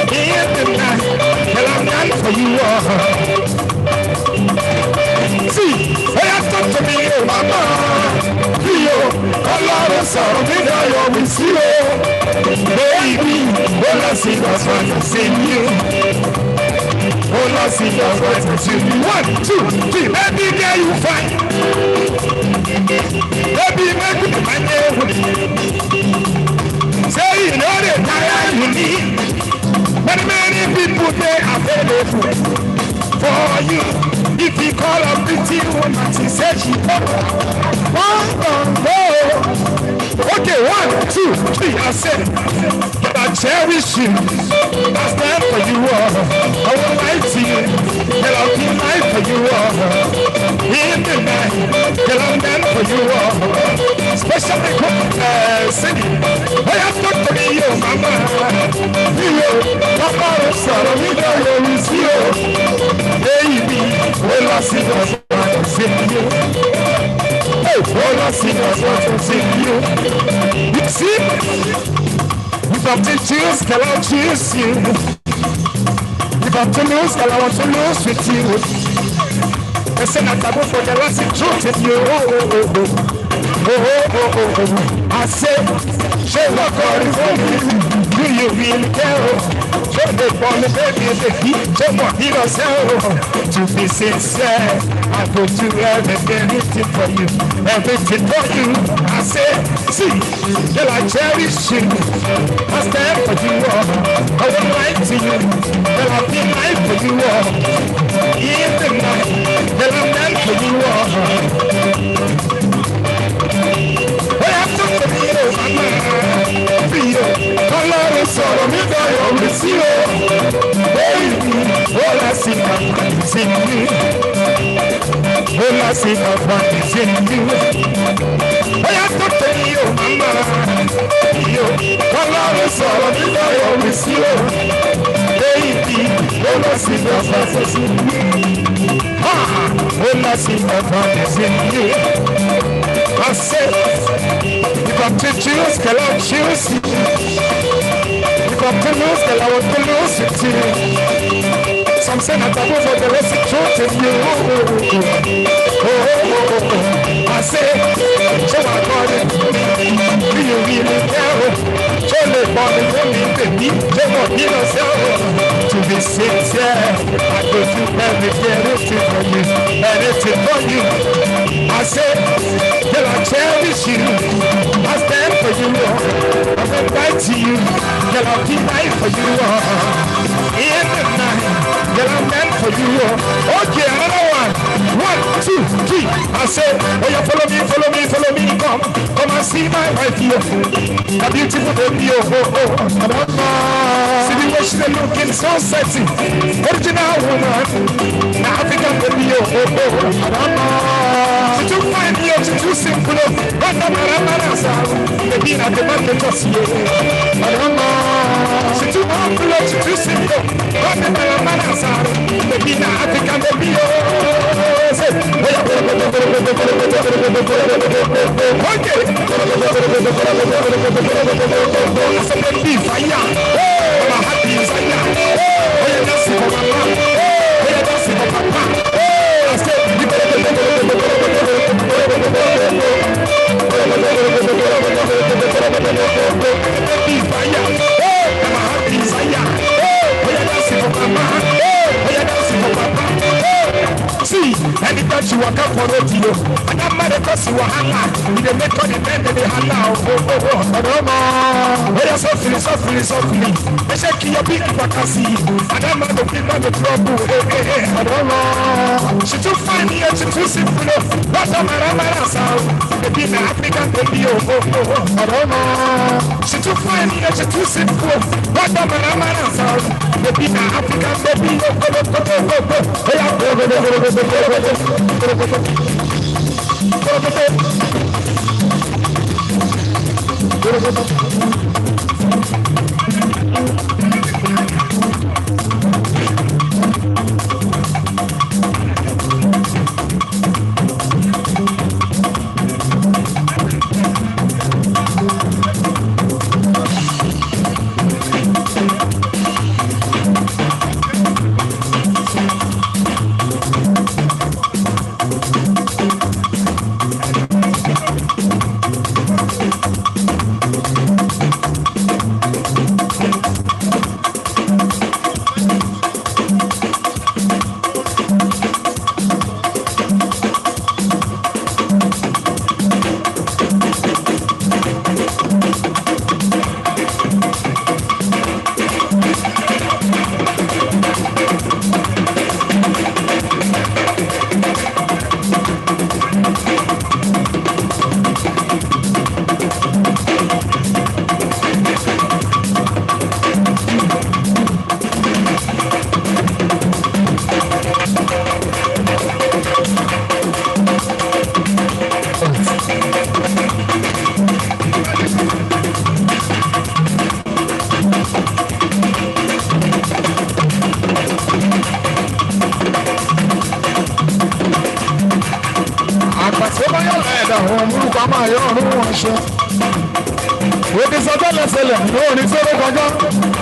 In the night, well, I'm done for you all. See, hey, I talk to me, oh, mama. Rio, Allah, sorrow, me, I always see you. Baby, all I see was what I see you. All I see is what I see. 1, 2, 3. Baby, there you find. Baby, make it my name. Say you know the tire you need. But many people they are available for you. If you call a pretty woman, she says she okay, 1, 2, 3. I said, but I cherish you. I stand for you all. I will lie to you. Till I'll be life for you all. In the night, till I'm done for you all. Especially singing. I have talked to you, mama. You, papa, sorrow, we know you is you. Baby, well, I see what's what I'm saying you. Hey, all I see is what I'm saying you. You see, if I'm to choose, can I choose you? If I'm to lose, can I want to lose with you? I said that I go for the last truth in you. I said, show what God is doing. Do you really care? Show the ball, baby, the heat, show what he does. To be sincere, I go to everything for you, everything for you. I say, see, till I cherish you, I stand for you all. I will lie to you, till I feel life for you all. In the night, till I'm done for you all. I have to be your mama. Color solo, me die on the sea. Baby, all I see is in you. All I see is in you. I have to be your mama. Color solo, me die on the sea. Baby, all I see is in you. All I see is in you. I said, if I'm to choose, can I choose you? If I'm to lose, then I want to lose it too. Some say that I go for the rest of truth in you. I say, show my God, do you really care? Show the body, show what you yourself. To be sincere, I go through anything for you, anything for you. I say, till I cherish you, I stand for you, I will fight to you, till I be life for you. In the night, till I'm meant for you. Okay, another one. 1, 2, 3. I say, oh, you follow me, come and see my wife here. A beautiful baby, see the way she's looking so sexy. Original woman, African baby, she too fine here, she too simple. But I'm baby, not the man can just see. She too humble, she too simple. But I'm baby, not African baby. Okay. See, anytime she walk up for radio, and I'm mad because you are hanging. We dey make all the men that they hang out. Oh, softly. They shake your big bakasi, and I'm not the people the trouble. She too fine here, she too simple. What a maramara sound. The be the African baby. She too fine here, she too simple. What a maramara sound. The be the African baby.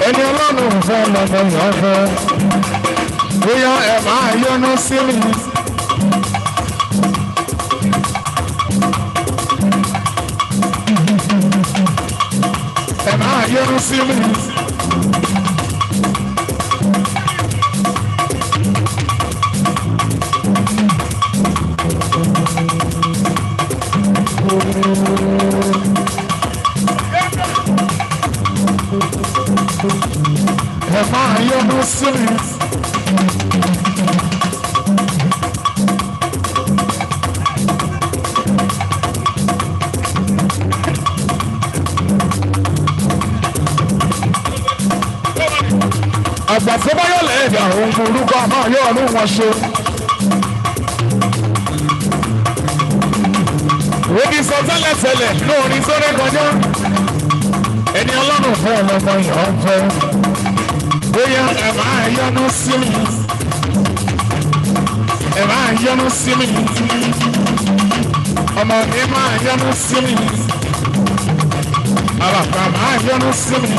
ẹni ọlọ́run fẹ́ lọ́mọ yàn fẹ́ bóyá ẹ máa yọnu sí mi. Ẹ máa yọnu sí mi. Ẹ máa yọnu sí mi. Àgbà tó bá yọ̀ lẹ́ẹ̀dà òun burúkú a máa yọ ọdún wọn ṣe. Òbí sọ tẹ́lẹ̀tẹ́lẹ̀ lóorin sóré kọjá. Ẹni ọlọ́run fún ọlọ́mọ ìyàn fẹ́. Bóyá ẹ máa yọnu sí mi. Ẹ máa yọnu sí mi. Ọmọ mi máa yọnu sí mi. Àlàkà máa yọnu sí mi.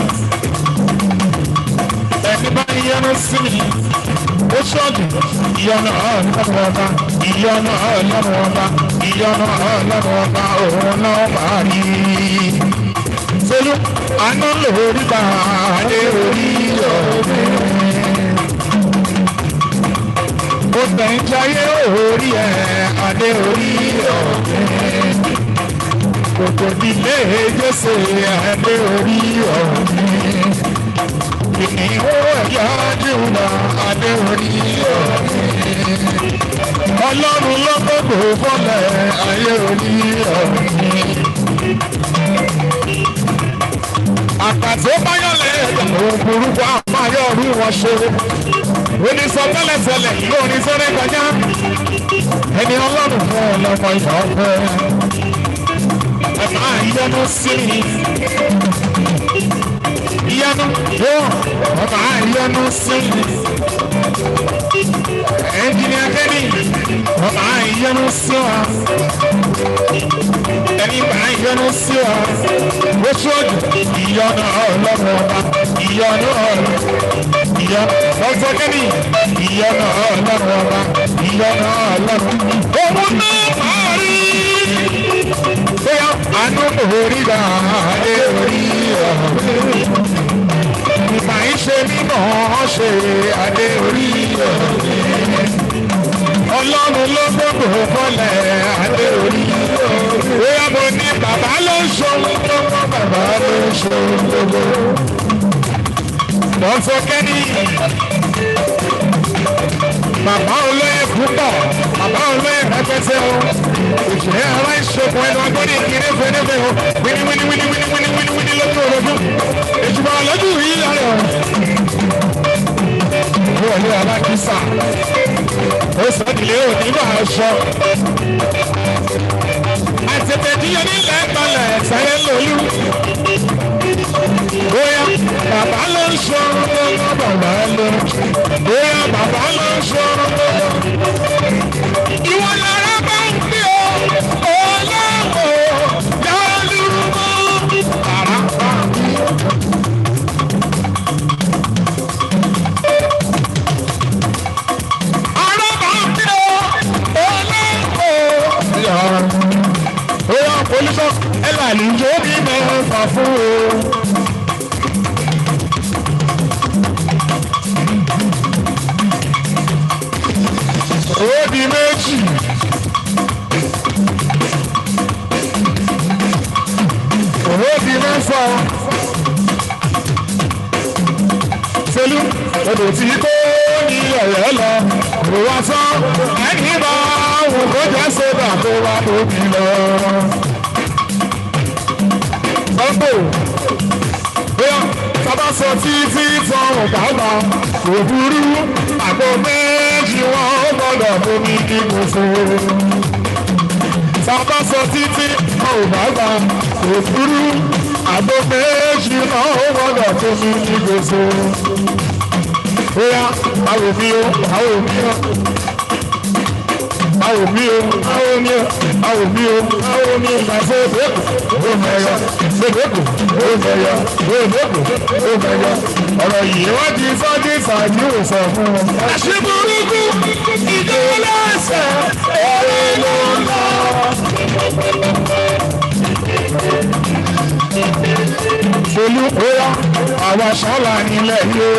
Ẹni bá yọnu sí mi. Ó ṣọ́ọ̀dù ìyọnu ọlọ́run ọba. Ìyọnu ọlọ́run ọba. Ìyọnu ọlọ́run ọba. Òun náà máa rí. Tolú àná lórí bá adé orí ọ̀rẹ́. Ó tẹ̀ ń jayé orí ẹ̀ adé orí ọ̀rẹ́. Kòkò nílé Jésè adé orí ọ̀rẹ́. Kìnìún ẹ̀yà Júdà adé orí ọ̀rẹ́. Ọlọ́run ló gbogbo fọ́lẹ̀ ayé orí ọ̀rẹ́. Àpàtó báyọ̀lẹ̀ òun burúkú àpáyọ̀ ọ̀rú wọn ṣe. Oní sọ tẹ́lẹ̀tẹ́lẹ̀ lórí sẹ́rẹ́ kọjá. Ẹni ọlọ́run fún ọlọ́mọ ìyá ọ̀fẹ́. Ẹ máa yọnu sí i. Ìyanu yóò ẹ máa yọnu sí i. Ẹnjìnìá Kennie ẹ máa yọnu sí wa. Ẹni máa yọnu sí wa. Ó ṣojú ìyọnu ọlọ́run ọba. Ìyọnu ọlọ́run. Dr. Kennie ìyọnu ọlọ́run ọba. Ìyọnu ọlọ́run. Òun náà máa rí. Bóyá àánú orí gbà adé orí ọ̀rẹ́. Ìgbà ìṣe mímọ́ ṣe adé orí ọ̀rẹ́. Ọlọ́run ló gbogbo fọ́lẹ̀ adé orí ọ̀rẹ́. Bóyá mo ní bàbá ló ń ṣòwò gbogbo bàbá ló ń ṣòwò gbogbo. Dr. Kennie bàbá olóyè púpọ̀ bàbá olóyè rẹpẹtẹ o òṣèré ara ìṣòkò ẹnu agbọ́dọ̀ ìkíni fẹ́ẹ́fẹ́ o wíní lójú orogún èjìbọn lójú yìí lọ́rọ̀ wọlé alákísà ó sọ ìdílé òní bá aṣọ tètè díẹ̀ nílẹ̀ balẹ̀ sáyé lólú. Bóyá bàbá ló ń ṣòro lọ́wọ́ bàbá ló ń ṣe. Bóyá bàbá ló ń ṣòro lọ́wọ́. Ìwọ lára bá ń gbé o, olóòwò lọ́lùmọ́. Àrà bá ń gbé. Àrà bá ń gbé o, olóòwò. Bóyá polisi ẹ là ní jó bí mẹ́fà fún o. Ó di méjì. Ó di mẹ́fà. Tolú, odò tí kò ní ọ̀rẹ́ lọ, kò wá sán, ẹni bá wù kó jẹ́ sódà tó wá tóbi lọ. Sọ́gbò, bóyá sábà sọ títí tán ọ̀gá ọ̀gá, kò burú, àgbo méjì wọn ó gbọ́dọ̀ tóbi kí kò so. Sábà sọ títí tán ọ̀gá ọ̀gá, kò burú, àgbo méjì wọn ó gbọ́dọ̀ tóbi kí kò so. Bóyá àwọn mi ó, àwọn mi ó. Àwọn mi ó, àwọn mi ó, àwọn mi ó, àwọn mi ó. Ìgbàsó ìbéèkù, ó mẹ́yọ, ìbéèkù, ó mẹ́yọ, ìbéèkù, ó mẹ́yọ. Ọ̀rọ̀ yìí wọ́n ti sọ ní ìsàjú ìsọ̀ fún wọn. Àṣìbùrúkú, ìdílé ẹsẹ̀, èrè ló ń lọ. Folú bóyá àwọn aṣọ́là nílẹ̀ yóò.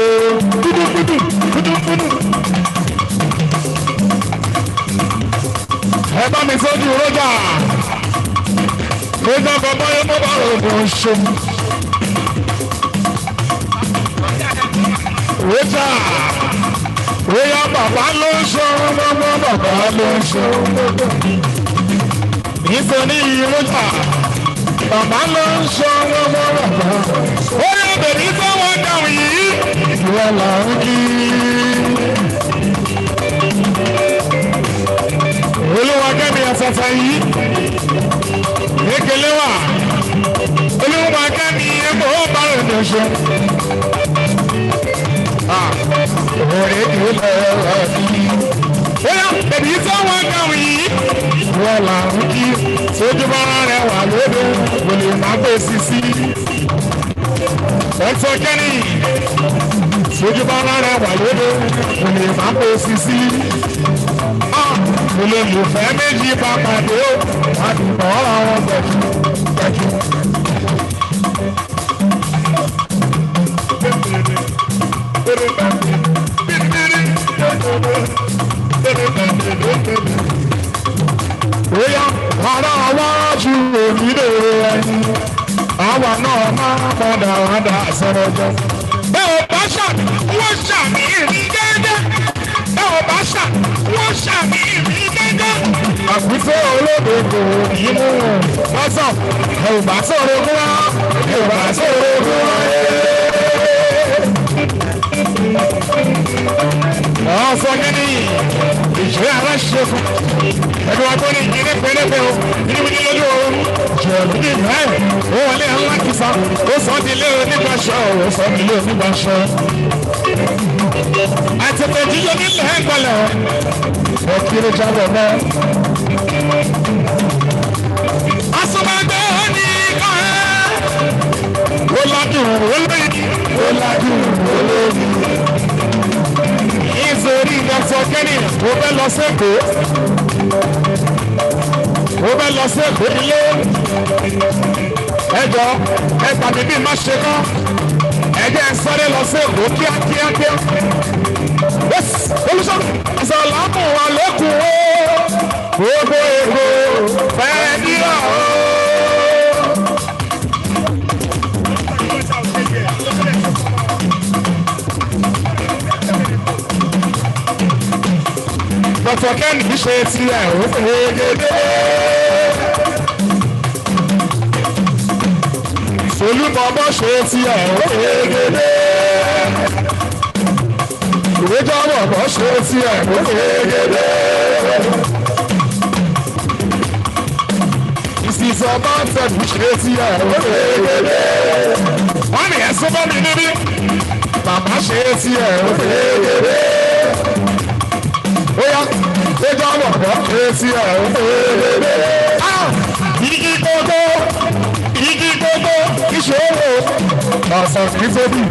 Gúdúgúdú, gúdúgúdú. Ẹ bá mi sójú rójà. Rójà bàbá yẹn mọ́ bá rògbòn ṣe. Rójà. Rójà bàbá ló ń ṣe ọmọ bàbá ló ń ṣe ọmọ. Nítorí rójà. Bàbá ló ń ṣe ọmọ bàbá. Ó yẹ bèbí sọ́wọ́ dáhùn yìí. Ìwọ là ń kí. Olúwa kẹ́mi ọ̀sẹ̀sẹ̀ yìí. Ekele wà. Olúwa kẹ́mi ẹ̀kọ́ bá rẹ̀ ní oṣù. Òrè kì í lọ ọ̀rọ̀ yìí. Ó yẹ bèbí sọ́wọ́ dáhùn yìí. Ìwọ là ń kí. Sójú bára rẹ̀ wà lóde. Kò lè má gbé sisi. Ẹ̀sọ́ Kennie. Sójú bára rẹ̀ wà lóde. Kò lè má gbé sisi. Olólùfẹ́ méjì bá pàdé ó, àdùnkọ́ àwọn gbẹ̀jú. Bóyá ara wájú ònílò ẹni, àwa náà máa padà wádà sọ̀rọ̀ jọ. Bẹ́ẹ̀ ò bá ṣàmì, wọ́n ṣàmì ìrìn gẹ́gẹ́. Bẹ́ẹ̀ ò bá ṣàmì, wọ́n ṣàmì ìrìn gẹ́gẹ́. Àpótí olóde kò ní mú wọn. Lọ́sàn, ẹ̀ ò bá sọ̀rọ̀ fún wa, ẹ̀ ò bá sọ̀rọ̀ fún wa. Ọ̀sán Kennie, ìṣe ara ṣe fún. Ẹ̀dùn wa tó ní ìdílé pẹ́lẹ́pẹ́ o, níbi lójú oorun. Jẹ̀bú ní ìfẹ́, ó wọlé alákìsà, ó sọ ọ́ di ilé onígbàṣọ, ó sọ ọ́ di ilé onígbàṣọ. Àtẹ̀tẹ̀ jíjọ nílẹ̀ ẹ̀ gbọ́lẹ̀ o. Ẹ kiri jábọ̀ mọ́. Asọ́mọdé ní ká ẹ́. Ó ládùn olóyìn. Ó ládùn olóyìn. Ìzòrí Dr. Kennie, ó fẹ́ lọ sẹ́kọ̀ọ́. Ó fẹ́ lọ sẹ́kọ̀ọ́ ilé. Ẹjọ́ ẹ tàbí bí má ṣe kán. Ẹjẹ́ ń sáré lọ sẹ́kọ̀ọ́ kíákíákíá. Olùsọ àsàlámù àlékún o. Gbogbo èkó fẹ́ẹ́ díra o. Dr. Kennie ṣe tiẹ̀ ó fèrègédé. Olúbọ̀bọ̀ ṣe tiẹ̀ ó fèrègédé. Ìwéjọ́ bọ̀ ṣe tiẹ̀ ó fèrègédé. bá ń tẹ̀lé ṣe sí ẹ̀ ó ṣe kéde. Wọ́n ní ẹ̀sùn bọ́ mi níbí. Màmá ṣe sí ẹ̀ ó ṣe kéde. Ó yá, ó jọ bọ̀bọ̀ ṣe sí ẹ̀ ó ṣe kéde. Igi gbogbo ìṣòro. Ọ̀sán kì í tóbi,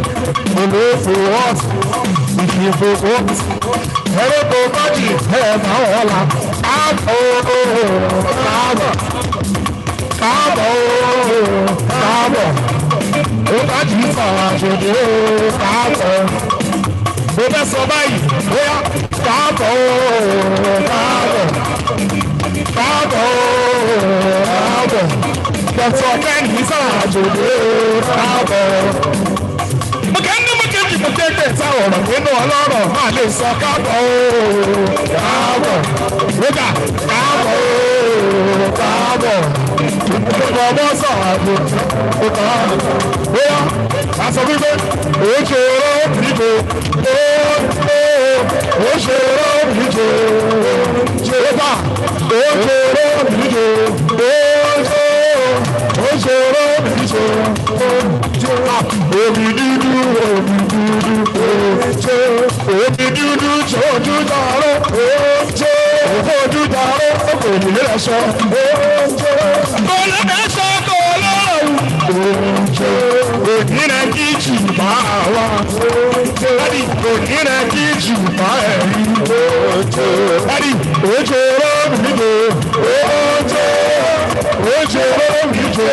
gbogbo fòwọ́t, ìfìfòwọ́t. Ẹ̀rọ tó bájì ẹ̀ máa wọ̀ la. Káàbọ̀. Ó bájì sọ̀rọ̀ àjòjì ó káàbọ̀. Mo fẹ́ sọ báyìí, bóyá káàbọ̀. Dr. Kennie sọ̀rọ̀ àjòjì ó káàbọ̀. Mo kẹ́ni mo kéjì mo kéde táwọn ọ̀rọ̀ nínú ọlọ́rọ̀ máa lè sọ káàbọ̀. Lóga káàbọ̀. Ọmọ sọ̀rọ̀ àjòjì ó káàbọ̀. Bóyá a sọ wípé ó ṣòro ìjò ó ṣòro ìjò jẹ́bà ó ṣòro ìjò ó ṣòro ìjò omi dúdú omi dúdú ṣojú dàrú ojú dàrú kò ní lè sọ kò lè sọ kò lọ́rùn. Òyìnbó kí jù bá wa. Dádì òyìnbó kí jù bá ẹ̀rí. Dádì ojú omi jò. Ojú omi jò.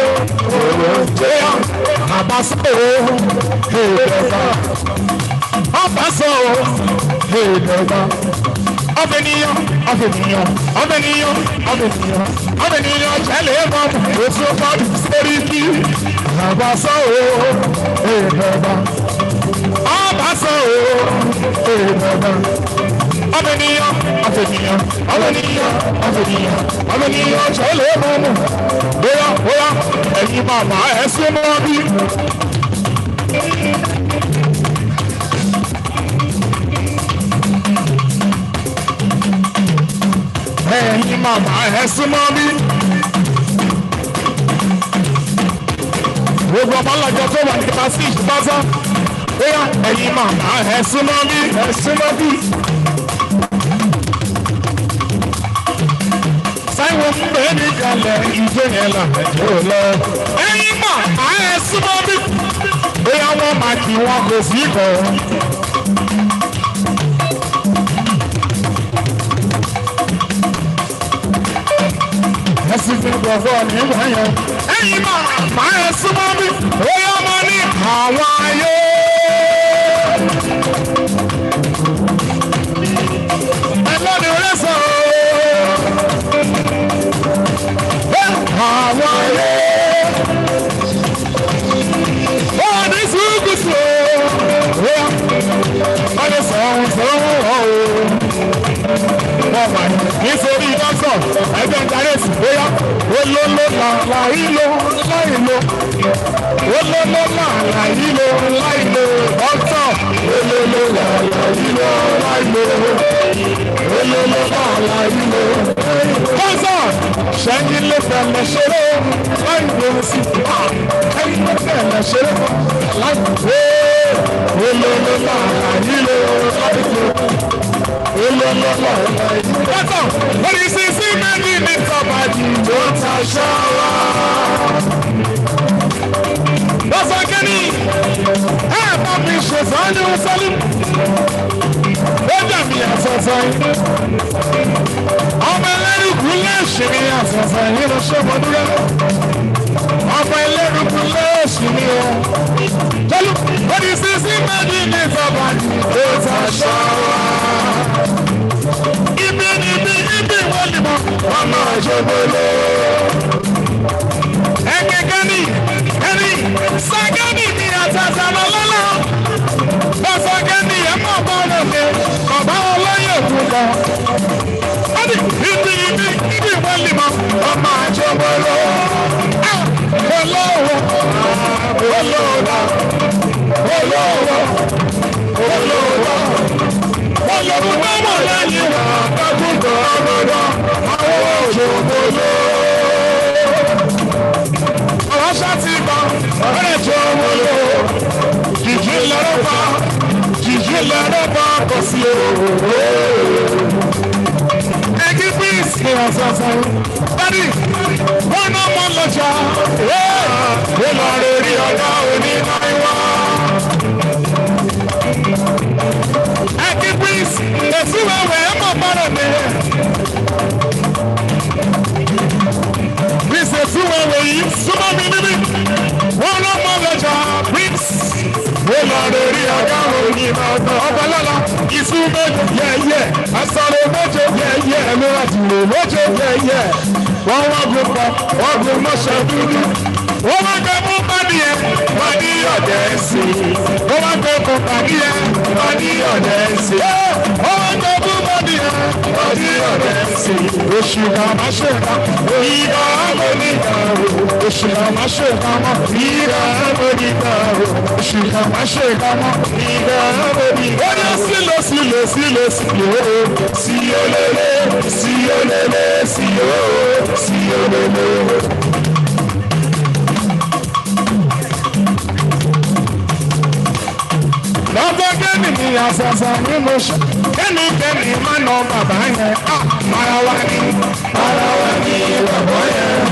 Àbáṣọ èdèkà. Àbáṣọ èdèkà. Ọbẹ̀niyàn jẹ́lẹ̀ mọ́mù oṣù fọ́dù sórí kí. Àbáṣọ èdèkà. Àbáṣọ èdèkà. Ọbẹ̀niyàn jẹ́lẹ̀ mọ́mù. Bóyá ẹ̀yin màmá ẹ̀ súnmọ́ bí. Ẹ̀yin màmá ẹ̀ súnmọ́ bí. Gbogbo ọmọ ọlọ́jọ́ tó wà ní kíkásí ìṣúbátá. Bóyá ẹ̀yin màmá ẹ̀ súnmọ́ bí. Sáìwọ̀n fún bẹ́ẹ̀ ní kalẹ̀ ìjọ yẹn là ẹ̀jẹ̀ ò lọ. Ẹ̀yin màmá ẹ̀ súnmọ́ bí. Bóyá wọ́n máa kí wọn kò sí kọ̀. Ẹ̀sìn ti gbọ̀gbọ̀ nígbà yẹn. Ẹ̀yin máa ẹ̀ súnmọ́ mi. Bóyá mo ní àwọn ayé. Ẹlọ́ni rẹ̀ sọ̀rọ̀. Àwọn ayé. Wọ́n ní sùkùsù. Wọ́n ní sọ̀rọ̀ nítorí dọ́kítọ̀ ẹgbẹ́ ìdárẹ́sì bóyá olóló láìlò olóló láìlò dọ́kítọ̀ olóló láìlò olóló láìlò dọ́kítọ̀ ṣẹ́yìn ló fẹ̀lẹ̀ ṣeré láìlò sí ẹ̀yìn ló fẹ̀lẹ̀ ṣeré láìlò olóló láìlò Lọ́tọ̀, oríṣiríṣi méjì ní kọ̀bàdì ló ta ṣọ́ra. Lọ́sọ̀ Kennie, bá mi ṣe sọ́ọ́lù sọ́lù. Ó dàbí àṣọṣọ yìí. Ọmọ ẹlẹ́rìkú léèṣì ní àṣọṣọ yìí ló ṣe mọ́dúró. Ọmọ ẹlẹ́rìkú léèṣì ní o. Jọ́lù, oríṣiríṣi méjì ní kọ̀bàdì ló ta ṣọ́ra. Ibi wọ́n ni mọ̀, wọ́n máa ṣe gbọ́lọ́. Ẹgbẹ́ Kennie, Sagani ni àtàtà lọ́lọ́lọ́. Bọ́sọ̀ Kennie ẹ̀ mọ̀ bọ́ lọ́lẹ̀, bàbá olóyè òkúta. Ibi wọ́n ni mọ̀, wọ́n máa ṣe gbọ́lọ́. Olówó. Olówó mọ̀ lẹ́yìn wà, kájúkọ̀ ọmọdé, àwọn òṣèlú lọ. ọ̀rẹ́ tó wọlé o. Jìjì lọ́rọ̀ bá kọ̀ sí o. Ẹgbẹ́ píìsì ni ọ̀sọ̀ọ̀sọ̀. Dádì, wọ́n náà mọ̀ lọ́jà. Ó lọ rí rí ọ̀gá òní náà wá. Ẹgbẹ́ píìsì, èsì wẹ̀wẹ̀ ẹ̀ mọ̀ bọ́rọ̀ mi. Píìsì èsì wẹ̀wẹ̀ yìí súnmọ́ mi níbí. Wọ́n náà mọ̀ lọ́jà. Píìsì. Ó lọ rí ọ̀gá òní náà ọba lọ́la. Ìsú méje yẹ̀yẹ̀. Àsọ̀rọ̀ méje yẹ̀yẹ̀. Ẹ̀mí àti ìrò méje yẹ̀yẹ̀. Wọ́n gun pọ̀, wọ́n gun mọ́ṣẹ́ dúdú. Wọ́n máa gbé mú pàdíyẹ, pàdí ọ̀dẹ̀ sí. Wọ́n máa gbé mú pàdíyẹ, pàdí ọ̀dẹ̀ sí. Wọ́n máa gbé mú pàdíyẹ, pàdí ọ̀dẹ̀ sí. Oṣù kan máa ṣe kan, ìgbà àmọ́ nígbà o. Oṣù kan máa ṣe kan mọ́, ìgbà àmọ́ nígbà o. Oṣù kan máa ṣe kan mọ́, ìgbà àmọ́ nígbà o. Ó yẹ sílò sílò sílò sílò o. Sí olélé, sí olélé, sí o, sí olélé. Lọ́jọ́ Kennie ni àṣàṣà ní mo ṣe. Kennie máa nà bàbá yẹn. Ara wa ni bàbá yẹn.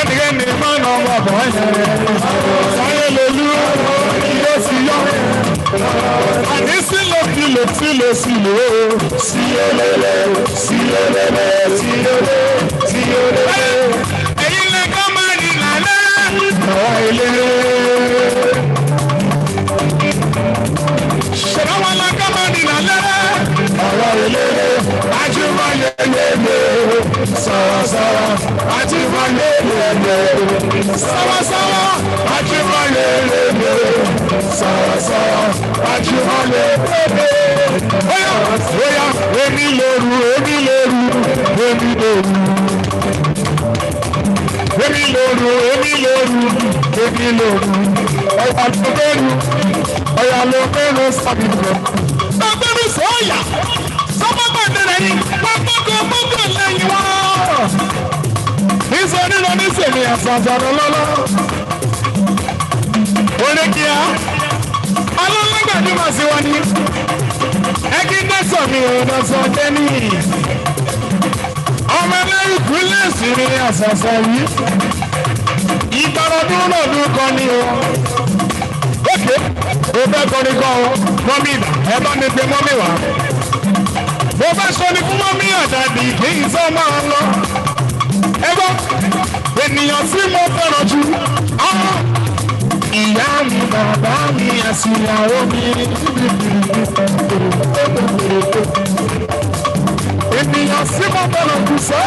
Kennie máa nà bàbá yẹn. Sáyé lolú yóò sì yọ. Àní sílò sílò sílò sílò. Sí olélé, sí olélé, sí olélé, sí olélé. Èyí lè kọ́ máa ní lálẹ́. Àwọn ilé. Ṣèlọ́wọ́ la ká máa ní lálẹ́. Ọ̀rọ̀ ilé ajúmọ̀ yẹyẹyẹ. Sọ̀rọ̀sọ̀rọ̀ ajúmọ̀ yẹyẹyẹ. Sọ̀rọ̀sọ̀rọ̀ ajúmọ̀ yẹyẹyẹ. Sọ̀rọ̀sọ̀rọ̀ ajúmọ̀ yẹyẹyẹ. Óyá èmi lóru, èmi lóru, èmi lóru. Èmi lóru, èmi lóru, èmi lóru. Ọ̀yà ló bẹ̀rù, ọ̀yà ló bẹ̀rù sábìbọ̀. Bàbáru sọ̀yà, sọ́mọ́gbà lẹ́yìn, pápákọ̀ lẹ́yìn wá. Nítorí lọ ní sèmi àṣàṣàrò lọ́lọ́. Orékìá, alọ́lọ́gbàdì máa ṣe wá ní. Ẹgbẹ́ dẹ́sọ̀ mi ò dẹ́sọ̀ Kennie. Ọmọ ẹlẹ́rìí kúlẹ̀ sí ni àṣàṣà yìí. Ìgbàlódún náà dún kan ní o. Ókè, o fẹ́ kọrin kan o, mọ́mí ìdá, ẹ bá mi pe mọ́mí wá. Mo fẹ́ sọ ní fún mọ́mí àdàdì kì í sọ máa lọ. Ẹ gbọ́, ènìyàn tí mo fẹ́ràn jù. Ìyá mi, bàbá mi, ẹ̀sìn ìyàwó mi. Ènìyàn tí mo fẹ́ràn jù sọ́.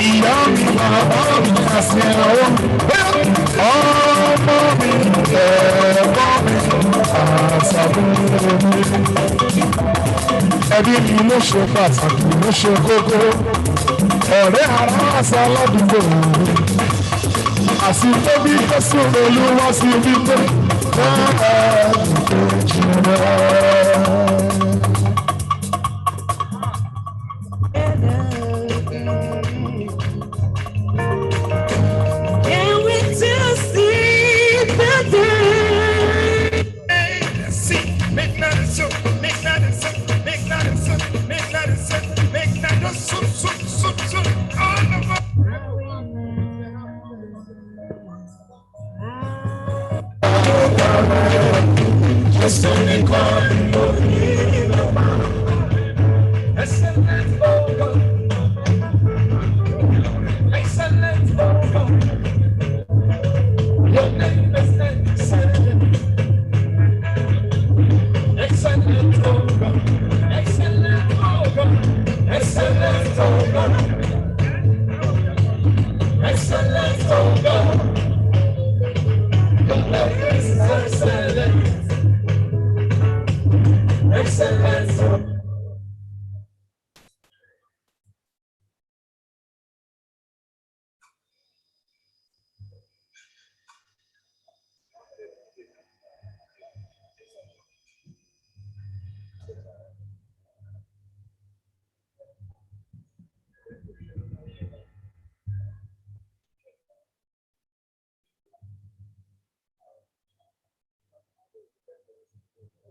Ìyá mi, bàbá mi, ẹ̀sìn ìyàwó mi. Ọmọ mi, ẹ̀gbọ́n mi, àṣàbí mi. Ẹbí mi ló ṣe pàtàkì, ló ṣe kókó. Ọ̀rẹ́ ara àṣà aládùúgbò. Àti tóbi Jésù Olúwa sí wípé bẹ́ẹ̀ ìkejì rẹ̀.